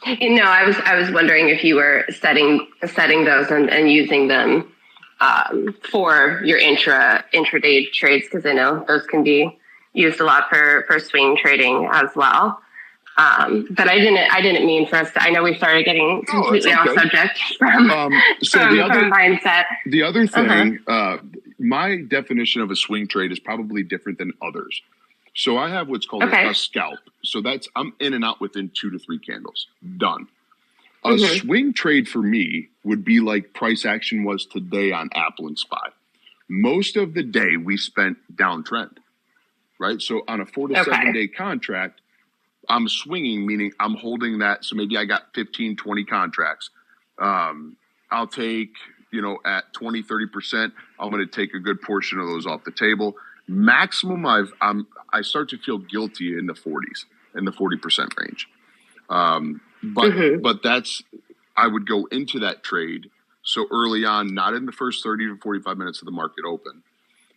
I was wondering if you were setting those and using them for your intraday trades, because I know those can be used a lot for swing trading as well. But I didn't mean for us to, I know we started getting completely off subject from mindset. The other thing, my definition of a swing trade is probably different than others. So I have what's called a scalp. So I'm in and out within 2 to 3 candles. Done. A swing trade for me would be like price action was today on Apple and SPY. Most of the day we spent downtrend, right? So on a 4 to 7 day contract, I'm swinging, meaning I'm holding that. So maybe I got 15, 20 contracts. I'll take, at 20, 30%, I'm going to take a good portion of those off the table. Maximum I start to feel guilty in the 40s, in the 40% range. But I would go into that trade. So early on, not in the first 30 to 45 minutes of the market open,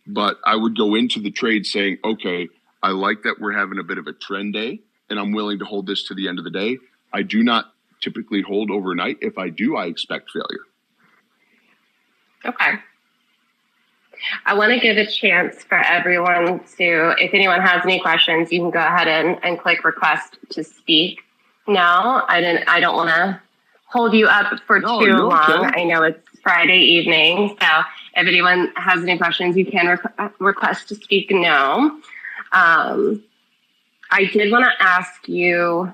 but I would go into the trade saying, okay, I like that we're having a bit of a trend day and I'm willing to hold this to the end of the day. I do not typically hold overnight. If I do, I expect failure. Okay. I want to give a chance for everyone to, if anyone has any questions, you can go ahead and click request to speak. Now, I don't want to hold you up for too long. Okay. I know it's Friday evening, so if anyone has any questions, you can request to speak now. I did want to ask you,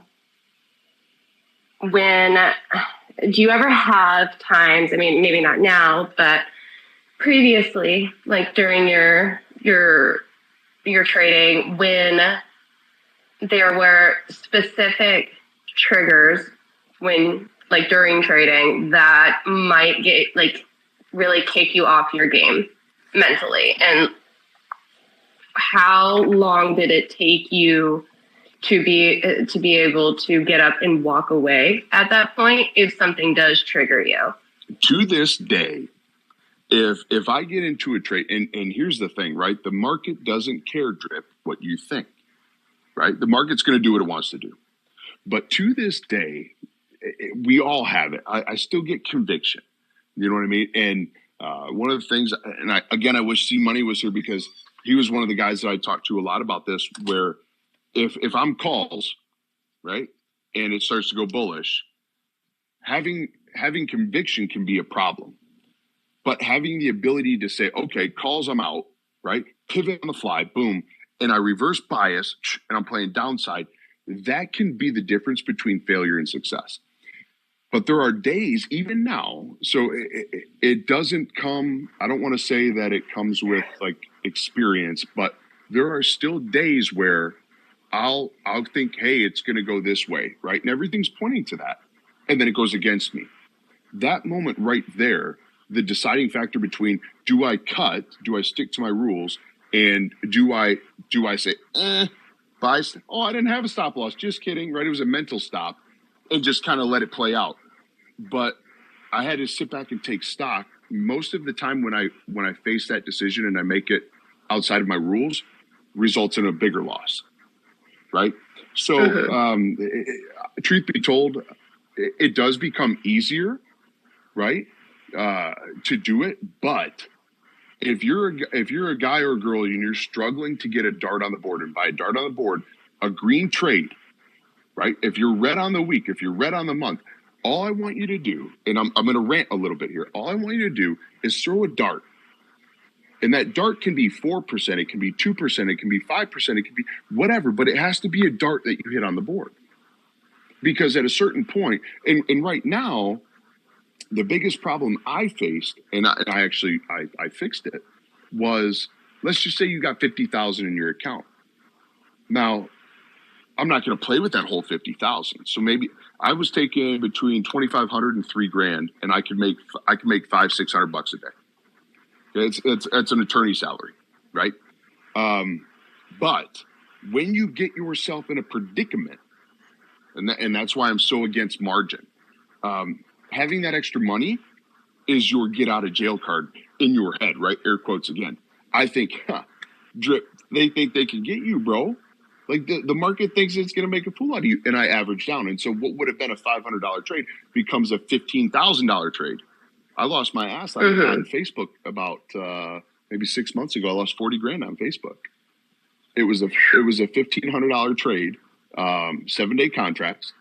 do you ever have times, I mean, maybe not now, but previously, like during your trading, when there were specific triggers during trading that might really kick you off your game mentally? And how long did it take you to be able to get up and walk away at that point if something does trigger you? To this day, if I get into a trade, and here's the thing, right? The market doesn't care, Drip, what you think, right? The market's going to do what it wants to do. But to this day, we all have it. I still get conviction. You know what I mean? And one of the things, and I wish C Money was here because he was one of the guys that I talked to a lot about this, where if I'm calls, right, and it starts to go bullish, having conviction can be a problem. But having the ability to say, okay, calls, I'm out, right? Pivot on the fly, boom, and I reverse bias and I'm playing downside, that can be the difference between failure and success. But there are days, even now, so it doesn't come, I don't want to say that it comes with like experience, but there are still days where I'll think, hey, it's going to go this way, right? And everything's pointing to that. And then it goes against me. That moment right there, the deciding factor between do I cut, do I stick to my rules, and do I say, buy, I didn't have a stop loss, just kidding, right? It was a mental stop, and just kind of let it play out. But I had to sit back and take stock. Most of the time when I face that decision and I make it outside of my rules, results in a bigger loss, right? So truth be told, it does become easier, right, to do it. But if you're a guy or a girl and you're struggling to get a dart on the board, and by a dart on the board, a green trade, right? If you're red on the week, if you're red on the month, all I want you to do, and I'm going to rant a little bit here, all I want you to do is throw a dart. And that dart can be 4%, it can be 2%, it can be 5%, it can be whatever, but it has to be a dart that you hit on the board. Because at a certain point, and right now, the biggest problem I faced, and I fixed it, was, let's just say you got 50,000 in your account. Now, I'm not going to play with that whole 50,000. So maybe I was taking between 2,500 and $3,000, and I could make $500-600 a day. It's an attorney salary, right? But when you get yourself in a predicament, and that's why I'm so against margin, having that extra money is your get out of jail card in your head, right? Air quotes again. I think, Drip, they think they can get you, bro. Like the market thinks it's going to make a fool out of you. And I average down. And so what would have been a $500 trade becomes a $15,000 trade. I lost my ass on Facebook about maybe 6 months ago. I lost $40,000 on Facebook. It was a $1,500 trade, 7-day contracts,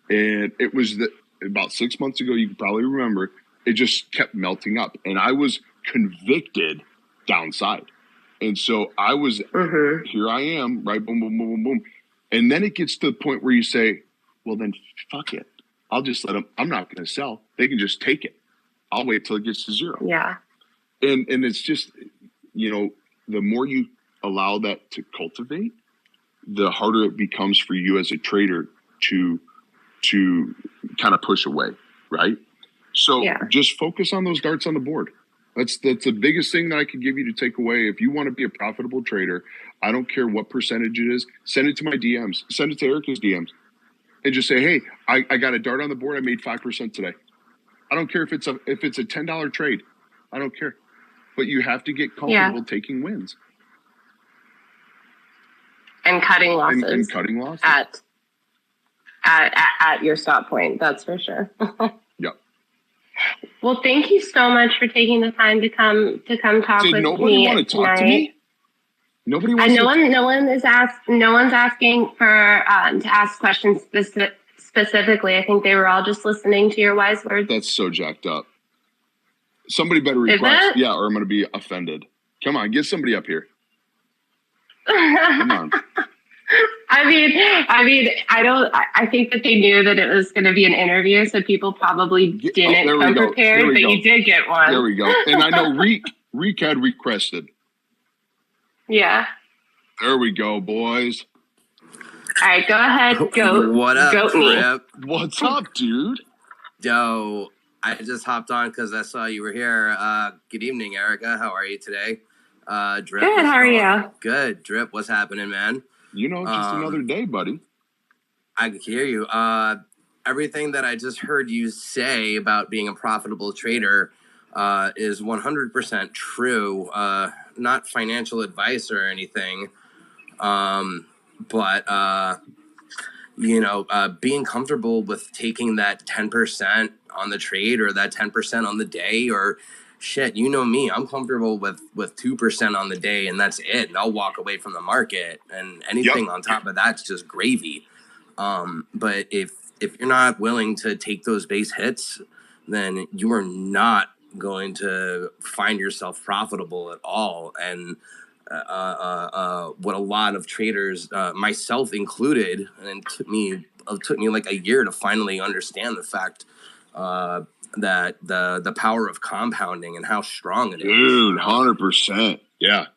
and it was about 6 months ago. You can probably remember. It just kept melting up, and I was convicted downside, and so I was here. I am right. Boom, boom, boom, boom, boom, and then it gets to the point where you say, "Well, then fuck it. I'll just let them. I'm not going to sell. They can just take it. I'll wait till it gets to zero." Yeah, and it's just, the more you allow that to cultivate, the harder it becomes for you as a trader to kind of push away, right? So just focus on those darts on the board. That's the biggest thing that I could give you to take away. If you want to be a profitable trader, I don't care what percentage it is, send it to my DMs, send it to Erica's DMs, and just say, hey, I got a dart on the board. I made 5% today. I don't care if it's a $10 trade. I don't care. But you have to get comfortable taking wins. And cutting losses. And cutting losses. At your stop point, that's for sure. Yep. Well, thank you so much for taking the time to come talk with me. Did nobody want to talk to me? Nobody wants no one's asking for to ask questions specifically. I think they were all just listening to your wise words. That's so jacked up. Somebody better request, or I'm going to be offended. Come on, get somebody up here. Come on. I think that they knew that it was going to be an interview, so people probably didn't come prepared, but you did get one. There we go. And I know Reek had requested. Yeah. There we go, boys. All right, go ahead. Go. What up, Goat Drip? What's up, dude? Yo, I just hopped on because I saw you were here. Good evening, Erica. How are you today? Drip. Good. How are you? Good. Drip, what's happening, man? Just another day, buddy. I can hear you. Everything that I just heard you say about being a profitable trader is 100% true. Not financial advice or anything, but being comfortable with taking that 10% on the trade or that 10% on the day, or shit, you know me, I'm comfortable with 2% on the day, and that's it. And I'll walk away from the market, and anything on top of that's just gravy. But if you're not willing to take those base hits, then you are not going to find yourself profitable at all. And what a lot of traders, myself included, and it took me like a year to finally understand the fact that the power of compounding and how strong it is. Dude, 100%. Yeah,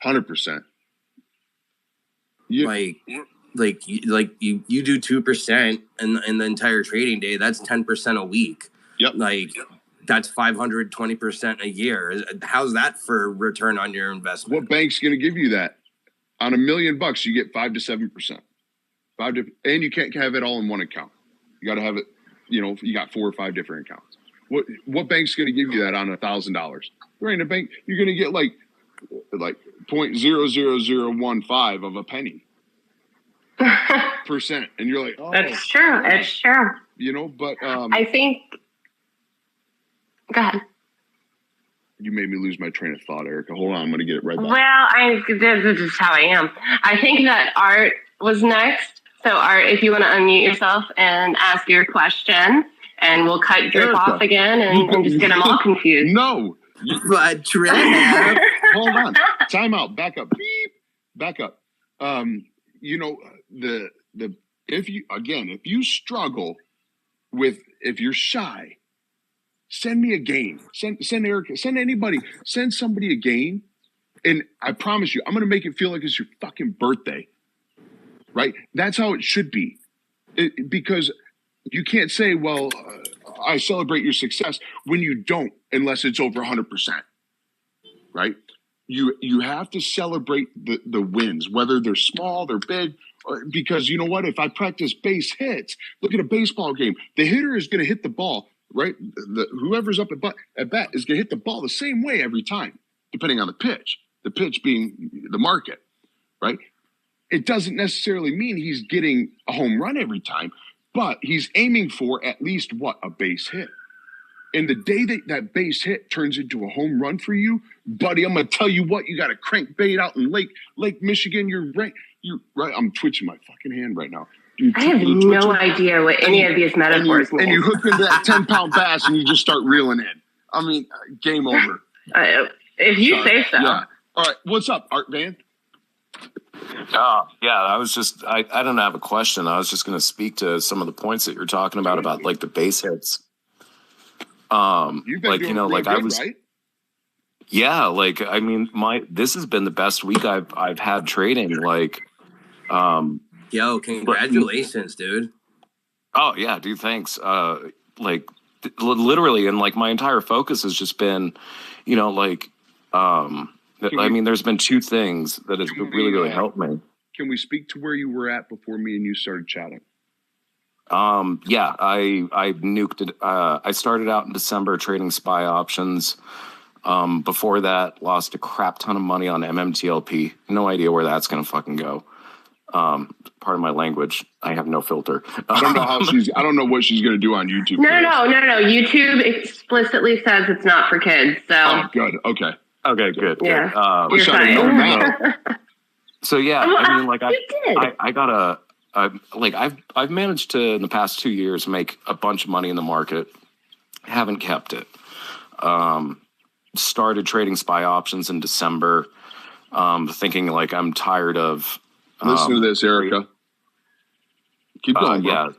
100%. Like you do 2% in the entire trading day. That's 10% a week. Yep. That's 520% a year. How's that for return on your investment? What bank's going to give you that? On $1 million, you get 5 to 7%. And you can't have it all in one account. You got to have it. You got 4 or 5 different accounts. What bank's going to give you that on $1,000? There ain't a bank. You're going to get like 0.00015 of a penny percent, and you're like, oh, that's true. It's true. But I think. Go ahead. You made me lose my train of thought, Erica. Hold on, I'm going to get it right back. Well, this is how I am. I think that Art was next. So, Art, if you want to unmute yourself and ask your question, and we'll cut Drip off again and just get them all confused. No. But Drip. Hold on. Time out. Back up. Beep. Back up. If you struggle with, if you're shy, send me a game. Send Erica. Send anybody. Send somebody a game. And I promise you, I'm going to make it feel like it's your fucking birthday. Right? That's how it should be. Because you can't say, well, I celebrate your success when you don't, unless it's over 100%. Right? You have to celebrate the wins, whether they're small, they're big, because you know what? If I practice base hits, look at a baseball game. The hitter is going to hit the ball, right? Whoever's up at bat is going to hit the ball the same way every time, depending on the pitch being the market, right? It doesn't necessarily mean he's getting a home run every time, but he's aiming for at least a base hit. And the day that base hit turns into a home run for you, buddy, I'm gonna tell you what, you got a crankbait out in Lake Michigan. You're right. I'm twitching my fucking hand right now. I have no idea what any of these metaphors mean. And you hook into that 10-pound bass and you just start reeling in. I mean, game over. If you say so. Yeah. All right. What's up, Art Van? Yeah, I was just, I don't have a question. I was just going to speak to some of the points that you're talking about like the base hits. You've been like, doing you know, like good, I was, right? yeah, like, I mean, this has been the best week I've had trading. Like, yo, congratulations, dude. Oh yeah, dude. Thanks. Like literally, and like my entire focus has just been, you know, like, I mean, there's been two things that has really helped me. Can we speak to where you were at before me and you started chatting? Yeah, I nuked it. I started out in December trading SPY options. Before that, lost a crap ton of money on MMTLP. No idea where that's gonna fucking go. Pardon my language. I have no filter. I don't know I don't know what she's gonna do on YouTube. No. YouTube explicitly says it's not for kids. So. Oh, good. Okay. Okay, good. Yeah. Good. You're fine. So yeah, Well, I mean, like I got I've managed to in the past 2 years make a bunch of money in the market. Haven't kept it. Started trading SPY options in December, thinking like I'm tired of. Listen to this, Erica. Keep going, bro.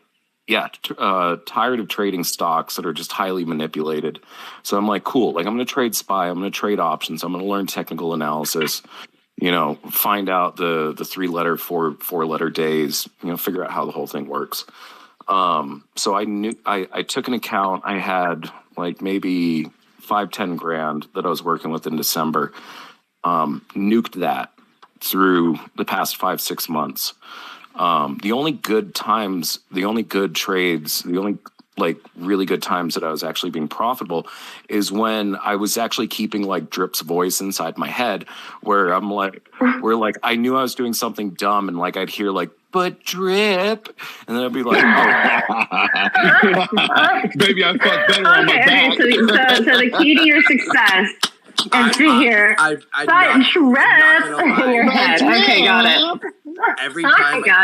Tired of trading stocks that are just highly manipulated. So I'm like, cool. Like I'm going to trade SPY. I'm going to trade options. I'm going to learn technical analysis. You know, find out the 3-letter, 4-letter days. You know, figure out how the whole thing works. So I took an account. I had like maybe 5-10 grand that I was working with in December. Nuked that through the past 5-6 months. The only good trades, the only like really good times that I was actually being profitable is when I was actually keeping like Drip's voice inside my head where I knew I was doing something dumb and like I'd hear like, but Drip, and then I'd be like, oh. Baby, I felt better on my back. So the key to your success is to hear but Drip in your head. Okay, got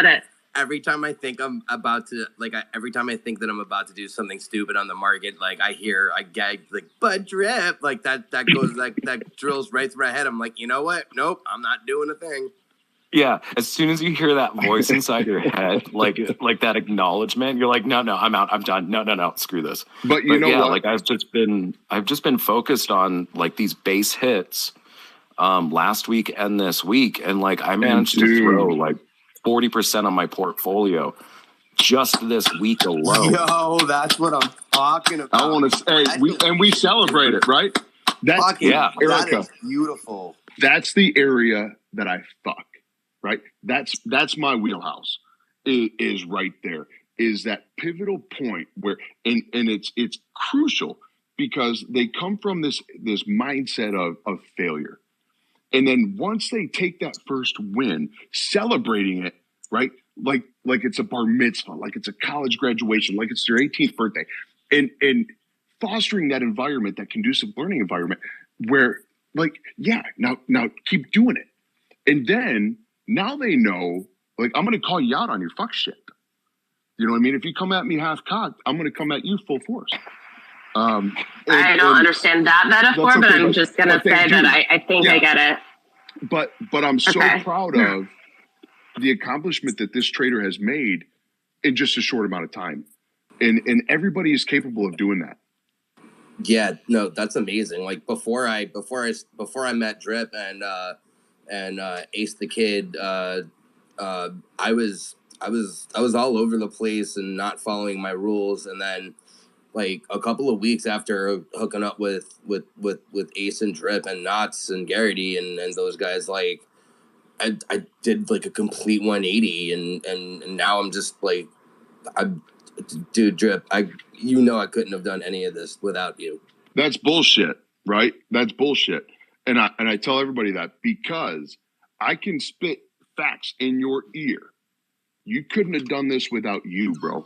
it. Every time I think I'm about to every time I think that I'm about to do something stupid on the market, like I gag like but Drip, like that goes like that drills right through my head. I'm like, you know what? Nope, I'm not doing a thing. Yeah, as soon as you hear that voice inside your head, like that acknowledgement, you're like, no, I'm out, I'm done. No, screw this. But you know what? Like I've just been focused on like these base hits last week and this week, and like I managed to throw like 40% on my portfolio just this week alone. Yo, that's what I'm talking about. I want to we celebrate it, right? Erica, that is beautiful. That's the area that I fuck, right? That's my wheelhouse. Is right there. Is that pivotal point where and it's crucial because they come from this mindset of failure. And then once they take that first win, celebrating it, right? Like it's a bar mitzvah, like it's a college graduation, like it's their 18th birthday. And fostering that environment, that conducive learning environment where like, yeah, now keep doing it. And then now they know, like, I'm going to call you out on your fuck shit. You know what I mean? If you come at me half cocked, I'm going to come at you full force. I don't understand that metaphor, but I'm just going to say that I think I get it. But I'm so proud of the accomplishment that this trader has made in just a short amount of time. And everybody is capable of doing that. Yeah, no, that's amazing. Like before I met Drip and Ace the Kid, I was all over the place and not following my rules, and then like a couple of weeks after hooking up with Ace and Drip and Knots and Garrity and those guys, like I did like a complete 180 and now I'm just like, dude, Drip, I couldn't have done any of this without you. That's bullshit, right? That's bullshit. And I tell everybody that because I can spit facts in your ear. You couldn't have done this without you, bro.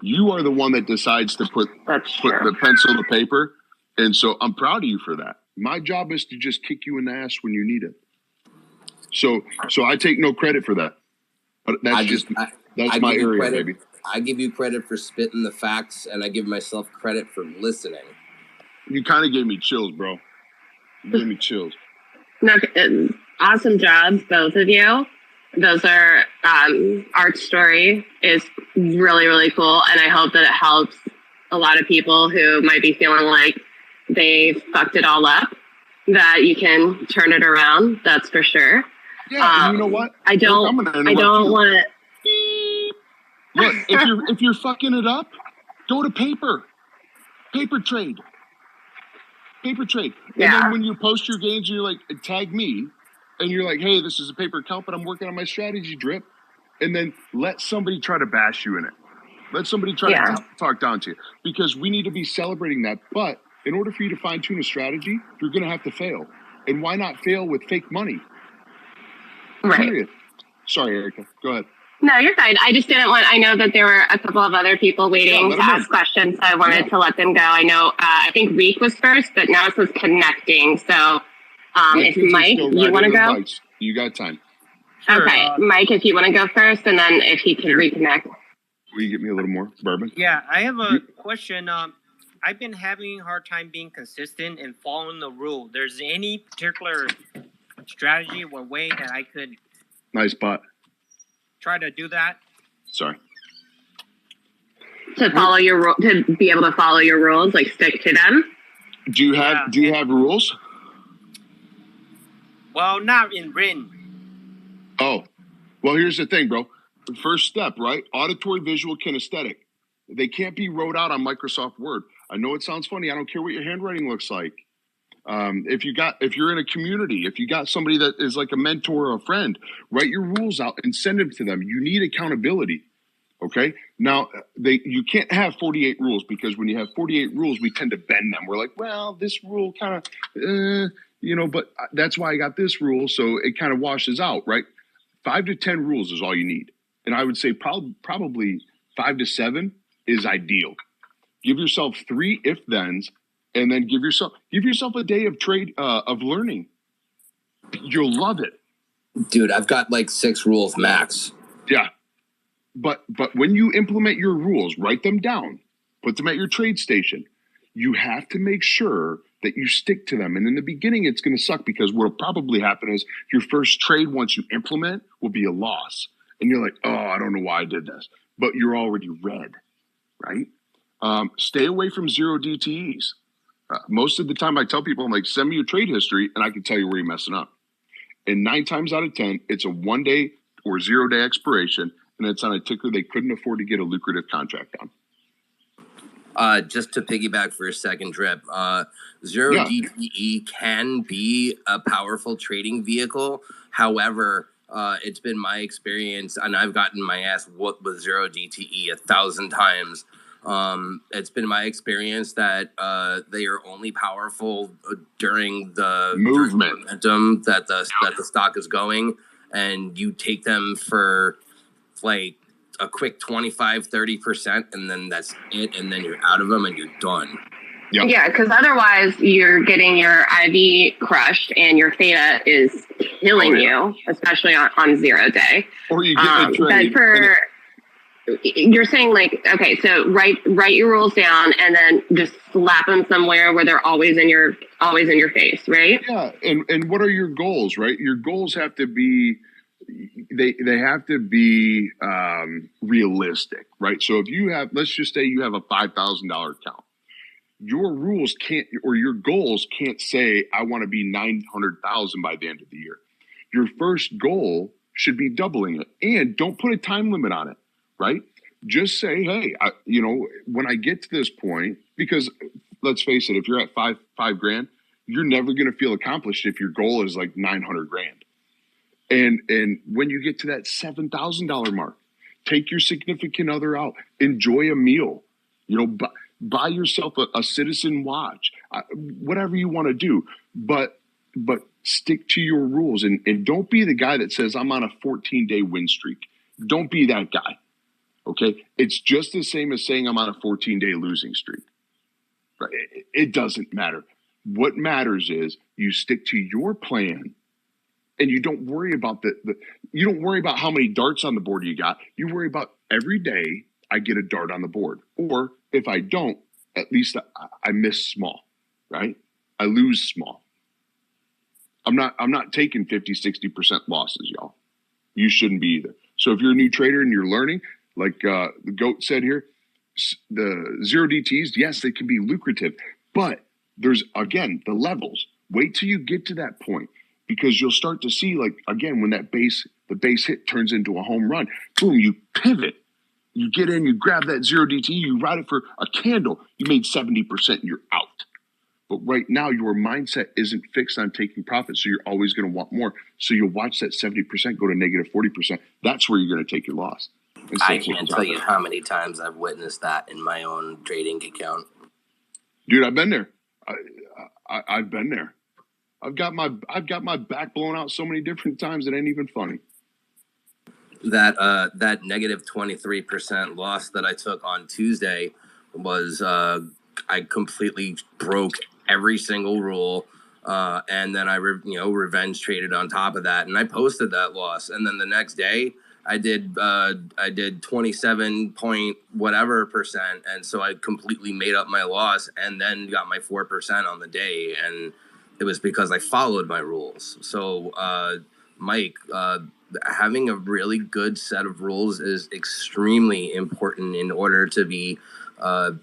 You are the one that decides to put the pencil to paper. And so I'm proud of you for that. My job is to just kick you in the ass when you need it. So I take no credit for that. But that's my area, baby. I give you credit for spitting the facts, and I give myself credit for listening. You kind of gave me chills, bro. You gave me chills. Awesome jobs, both of you. Those are Art's story is really, really cool, and I hope that it helps a lot of people who might be feeling like they fucked it all up, that you can turn it around. That's for sure. Yeah, and you know what? I don't want to. Look, if you're fucking it up, go to paper trade. And then when you post your games, you're like, tag me, and you're like, hey, this is a paper account, but I'm working on my strategy drip. And then let somebody try to bash you in it. Let somebody try to talk down to you, because we need to be celebrating that. But in order for you to fine tune a strategy, you're going to have to fail. And why not fail with fake money? Right. Period. Sorry, Erica. Go ahead. No, you're fine. I just didn't want. I know that there were a couple of other people waiting to ask questions, so I wanted to let them go. I know. I think Reek was first, but now it says connecting. So, if Mike, you want to go? Bites. You got time. Sure, okay, Mike, if you want to go first, and then if he can reconnect. Will you get me a little more bourbon? Yeah, I have a question. I've been having a hard time being consistent and following the rule. There's any particular strategy or way that I could nice spot. Try to do that? Sorry. To follow to be able to follow your rules, like stick to them. Do you have rules? Well, not in written. Oh, well, here's the thing, bro. The first step, right? Auditory, visual, kinesthetic. They can't be wrote out on Microsoft Word. I know it sounds funny. I don't care what your handwriting looks like. If you're in a community, if you got somebody that is like a mentor or a friend, write your rules out and send them to them. You need accountability. Okay. Now you can't have 48 rules, because when you have 48 rules, we tend to bend them. We're like, well, this rule kind of, but that's why I got this rule. So it kind of washes out, right? 5 to 10 rules is all you need. And I would say probably 5 to 7 is ideal. Give yourself 3 if-thens, and then give yourself a day of trade of learning. You'll love it. Dude, I've got like 6 rules max. Yeah. But when you implement your rules, write them down, put them at your trade station. You have to make sure that you stick to them. And in the beginning, it's going to suck, because what will probably happen is your first trade, once you implement, will be a loss. And you're like, oh, I don't know why I did this. But you're already red, right? Stay away from 0 DTEs. Most of the time I tell people, I'm like, send me your trade history and I can tell you where you're messing up. And 9 times out of 10, it's a 1-day or 0-day expiration, and it's on a ticker they couldn't afford to get a lucrative contract on. Just to piggyback for a second, Drip, 0 DTE can be a powerful trading vehicle. However, it's been my experience, and I've gotten my ass whooped with 0 DTE 1,000 times. It's been my experience that they are only powerful during the momentum that the stock is going, and you take them for like a quick 25-30%, and then that's it, and then you're out of them and you're done. Yep. Yeah, because otherwise you're getting your IV crushed and your theta is killing you, especially on 0 day. Or you get you're saying, like, okay, so write your rules down and then just slap them somewhere where they're always in your face, right? Yeah, and what are your goals, right? Your goals have to be they have to be realistic, right? So if you have, let's just say you have a $5,000 account, your rules can't, or your goals can't say, I want to be 900,000 by the end of the year. Your first goal should be doubling it, and don't put a time limit on it. Right? Just say, hey, when I get to this point, because let's face it, if you're at five grand, you're never going to feel accomplished if your goal is like 900 grand. And when you get to that $7,000 mark, take your significant other out, enjoy a meal, buy yourself a Citizen watch, whatever you want to do, but stick to your rules, and don't be the guy that says, I'm on a 14-day win streak. Don't be that guy. Okay. It's just the same as saying I'm on a 14-day losing streak. Right? It doesn't matter. What matters is you stick to your plan and you don't worry about you don't worry about how many darts on the board you got. You worry about every day I get a dart on the board. Or if I don't, at least I miss small, right? I lose small. I'm not taking 50, 60% losses, y'all. You shouldn't be either. So if you're a new trader and you're learning, like the GOAT said here, the zero DTs, yes, they can be lucrative, but there's, again, the levels. Wait till you get to that point, because you'll start to see, like, again, when the base hit turns into a home run, boom, you pivot. You get in, you grab that zero DT, you ride it for a candle. You made 70% and you're out. But right now, your mindset isn't fixed on taking profits, so you're always going to want more. So you'll watch that 70% go to negative 40%. That's where you're going to take your loss. I can't tell you how many times I've witnessed that in my own trading account. Dude, I've been there. I've been there. I've got my back blown out so many different times it ain't even funny. That negative 23% loss that I took on Tuesday was I completely broke every single rule. And then I revenge traded on top of that, and I posted that loss. And then the next day I did 27 point whatever percent, and so I completely made up my loss and then got my 4% on the day, and it was because I followed my rules. So Mike, having a really good set of rules is extremely important in order to be to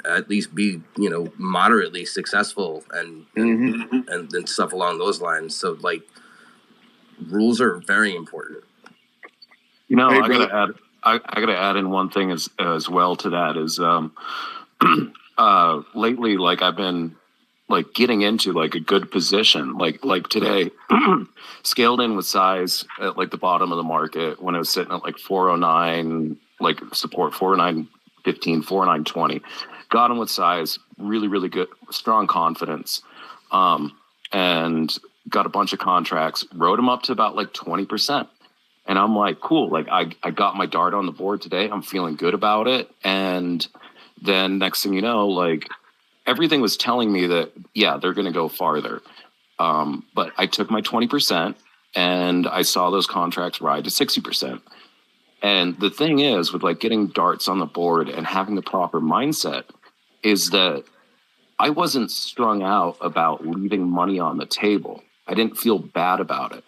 at least be moderately successful and stuff along those lines. So like, rules are very important. Hey, I gotta add in one thing as well to that is lately, like, I've been like getting into like a good position, like today scaled in with size at like the bottom of the market when it was sitting at like 409, like support 409.15, 409.20, got him with size, really good, strong confidence, and got a bunch of contracts, wrote them up to about like 20%. And I'm like, cool, like I got my dart on the board today. I'm feeling good about it. And then next thing you know, like everything was telling me that, yeah, they're going to go farther. But I took my 20% and I saw those contracts ride to 60%. And the thing is, with like getting darts on the board and having the proper mindset, is that I wasn't strung out about leaving money on the table. I didn't feel bad about it.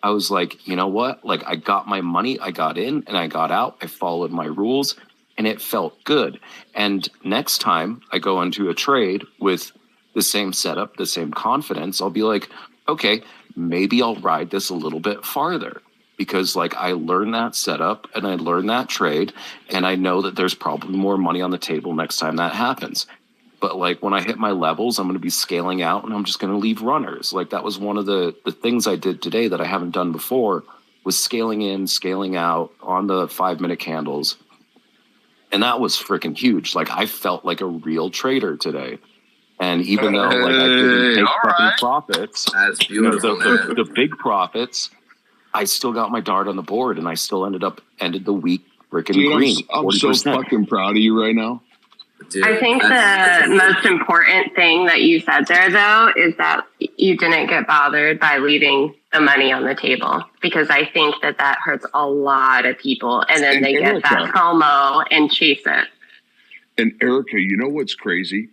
I was like, you know what? Like, I got my money, I got in and I got out. I followed my rules and it felt good. And next time I go into a trade with the same setup, the same confidence, I'll be like, okay, maybe I'll ride this a little bit farther, because like I learned that setup and I learned that trade, and I know that there's probably more money on the table next time that happens. But like when I hit my levels, I'm going to be scaling out and I'm just going to leave runners. Like that was one of the things I did today that I haven't done before, was scaling in, scaling out on the 5-minute candles. And that was freaking huge. Like I felt like a real trader today. And even though like I didn't take fucking profits, that's beautiful, the big profits, I still got my dart on the board and I still ended the week freaking green. I'm so fucking proud of you right now. Dude, I think the most important thing that you said there, though, is that you didn't get bothered by leaving the money on the table, because I think that hurts a lot of people, and then they get that FOMO and chase it. And Erica, you know what's crazy?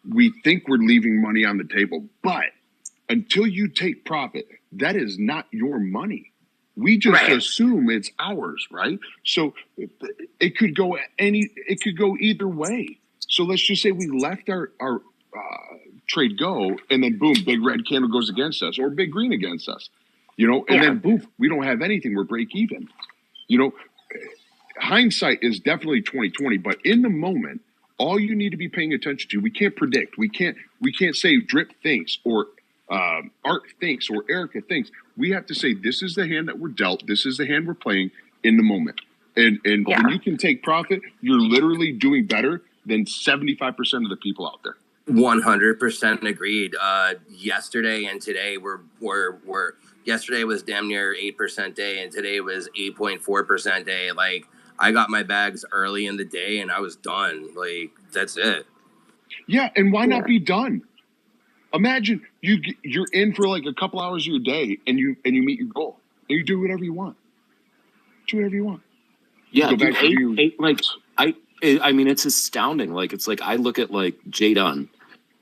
We think we're leaving money on the table, but until you take profit, that is not your money. We just assume it's ours, right? So it could go either way. So let's just say we left our trade go, and then boom, big red candle goes against us, or big green against us, and then boom, we don't have anything. We're break even. Hindsight is definitely 20/20, but in the moment, all you need to be paying attention to, we can't predict. We can't say Drip thinks, or Art thinks, or Erica thinks. We have to say, this is the hand that we're dealt. This is the hand we're playing in the moment. And when you can take profit, you're literally doing better than 75% of the people out there. 100% agreed. Yesterday and today were yesterday was damn near 8% day, and today was 8.4% day. Like, I got my bags early in the day, and I was done. Like, that's it. Yeah, and why not be done? Imagine you're in for like a couple hours of your day, and you meet your goal, and you do whatever you want. Do whatever you want. Yeah, Go dude, back to I mean, it's astounding. Like, it's like I look at like Jay Dunn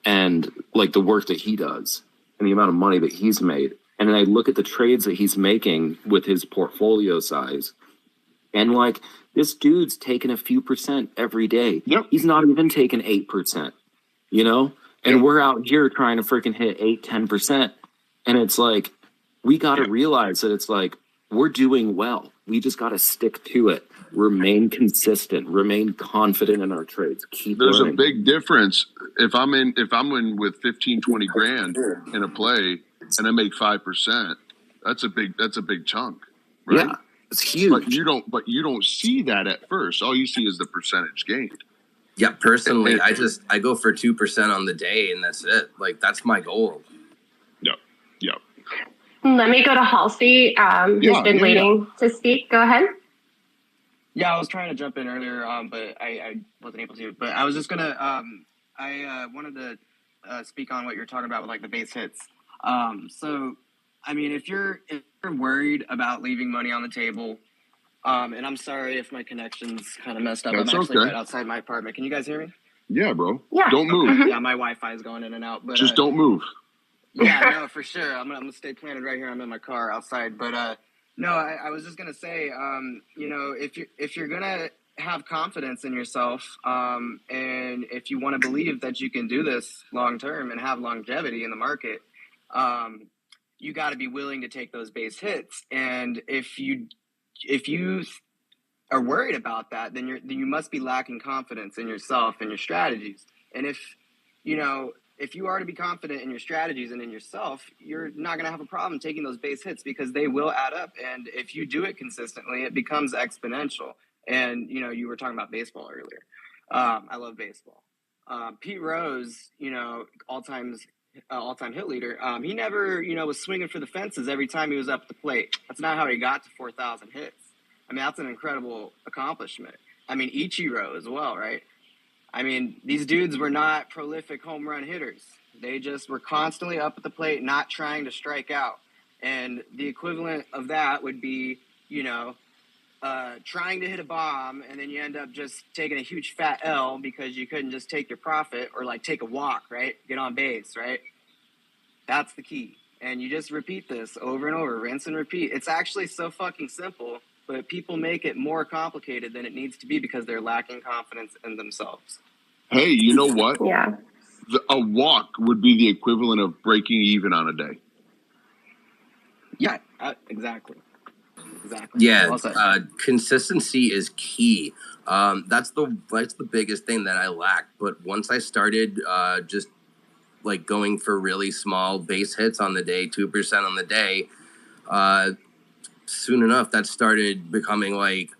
and like the work that he does and the amount of money that he's made, and then I look at the trades that he's making with his portfolio size, and like this dude's taking a few percent every day. Yep. He's not even taking 8%, you know? And Yep. we're out here trying to freaking hit 8-10%. And it's like, we got to realize that it's like, we're doing well. We just got to stick to it. Remain consistent. Remain confident in our trades. Keep There's learning. a big difference. If I'm in with 15, 20 grand in a play and I make 5%, that's a big chunk, right? Yeah, it's huge. But you don't see that at first. All you see is the percentage gained. Yeah, personally, I go for 2% on the day, and that's it. Like, that's my goal. Yep. Let me go to Halsey, who's been waiting to speak. Go ahead. Yeah, I was trying to jump in earlier, but I wasn't able to. But I was just gonna, I wanted to speak on what you're talking about with like the base hits. So, I mean, if you're worried about leaving money on the table, and I'm sorry if my connection's kind of messed up. That's I'm actually okay. right outside my apartment. Can you guys hear me? Yeah, bro. Yeah. Don't move. Yeah, my Wi-Fi is going in and out. But Just don't move. Yeah, no, for sure. I'm gonna stay planted right here. I'm in my car outside. But no, I was just gonna say, you know, if you're gonna have confidence in yourself, and if you want to believe that you can do this long term and have longevity in the market, you got to be willing to take those base hits. And if you are worried about that, then you must be lacking confidence in yourself and your strategies. And if you are to be confident in your strategies and in yourself, you're not going to have a problem taking those base hits because they will add up. And if you do it consistently, it becomes exponential. And, you know, you were talking about baseball earlier. I love baseball. Pete Rose, you know, all-time hit leader. He never, you know, was swinging for the fences every time he was up at the plate. That's not how he got to 4,000 hits. I mean, that's an incredible accomplishment. I mean, Ichiro as well, right? I mean, these dudes were not prolific home run hitters. They just were constantly up at the plate, not trying to strike out. And the equivalent of that would be, you know, trying to hit a bomb, and then you end up just taking a huge fat L because you couldn't just take your profit or, like, take a walk, right? Get on base, right? That's the key. And you just repeat this over and over, rinse and repeat. It's actually so fucking simple, but people make it more complicated than it needs to be because they're lacking confidence in themselves. Hey, you know what? Yeah. A walk would be the equivalent of breaking even on a day. Yeah, exactly. Yeah, Well, consistency is key. That's the biggest thing that I lack. But once I started just like going for really small base hits on the day, 2% on the day, soon enough that started becoming like,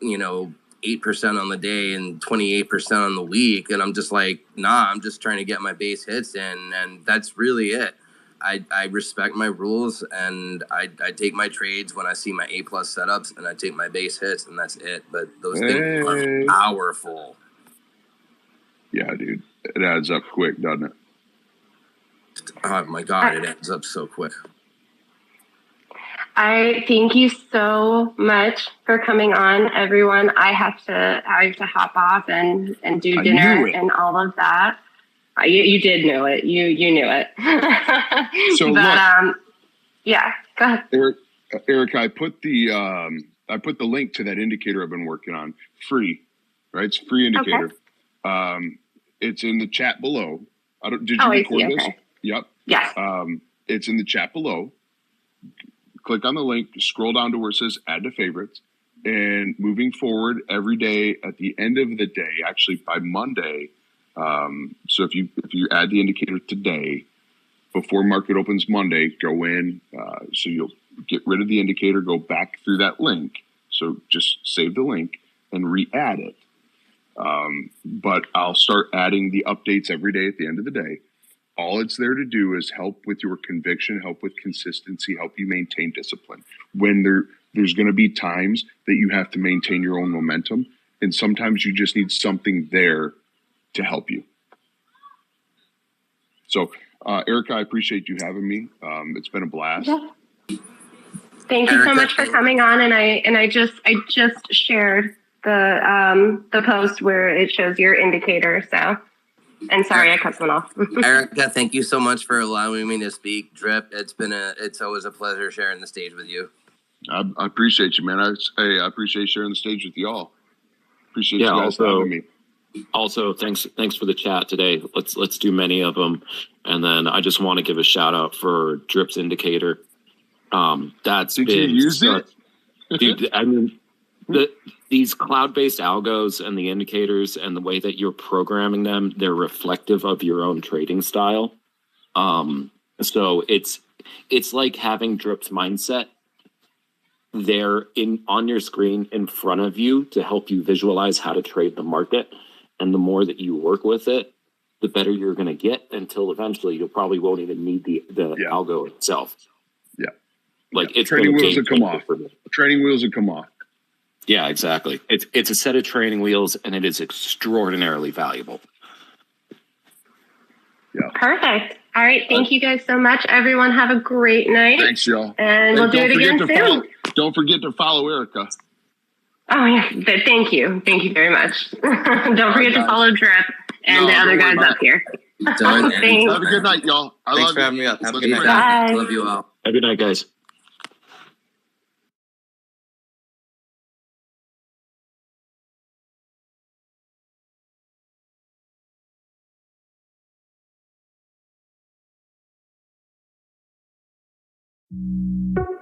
you know, 8% on the day and 28% on the week. And I'm just like, nah, I'm just trying to get my base hits in. And that's really it. I respect my rules, and I take my trades when I see my A+ setups, and I take my base hits, and that's it. But those things are powerful. Yeah, dude. It adds up quick, doesn't it? Oh my God, it adds up so quick. I thank you so much for coming on, everyone. I have to hop off and do dinner and all of that. You did know it. You knew it. So but yeah, go ahead. Eric, I put the link to that indicator I've been working on. Free, right? It's a free indicator. Okay. It's in the chat below. Did you record this? Okay. Yep. Yes. It's in the chat below. Click on the link, scroll down to where it says add to favorites, and moving forward every day at the end of the day, actually by Monday. So if you add the indicator today, before market opens Monday, go in. So you'll get rid of the indicator, go back through that link. So just save the link and re-add it. But I'll start adding the updates every day at the end of the day. All it's there to do is help with your conviction, help with consistency, help you maintain discipline. When there's going to be times that you have to maintain your own momentum, and sometimes you just need something there to help you. So, Erica, I appreciate you having me. It's been a blast. Yeah. Thank you so much for coming on. And I just shared the post where it shows your indicator. So, and sorry, I cut someone off. Erica, thank you so much for allowing me to speak. Drip, it's always a pleasure sharing the stage with you. I appreciate you, man. I appreciate sharing the stage with y'all. Appreciate you guys having me. Also, thanks for the chat today. Let's do many of them, and then I just want to give a shout out for Drip's indicator. That's Did been you use it? Dude. I mean, these cloud-based algos and the indicators and the way that you're programming them, they're reflective of your own trading style. So it's like having Drip's mindset there on your screen in front of you to help you visualize how to trade the market. And the more that you work with it, the better you're going to get, until eventually you probably won't even need the algo itself. Yeah. Like it's training wheels that come off. Training wheels that come off. Yeah, exactly. It's a set of training wheels, and it is extraordinarily valuable. Yeah. Perfect. All right. Thank you guys so much. Everyone have a great night. Thanks, y'all. And we'll do it again soon. Don't forget to follow Erica. Oh, yeah. Thank you. Thank you very much. Don't forget to follow Drip and the other guys up here. Done. Have a good night, y'all. Thanks for having me up. Have a good night. Bye. Love you all. Have a good night, guys. You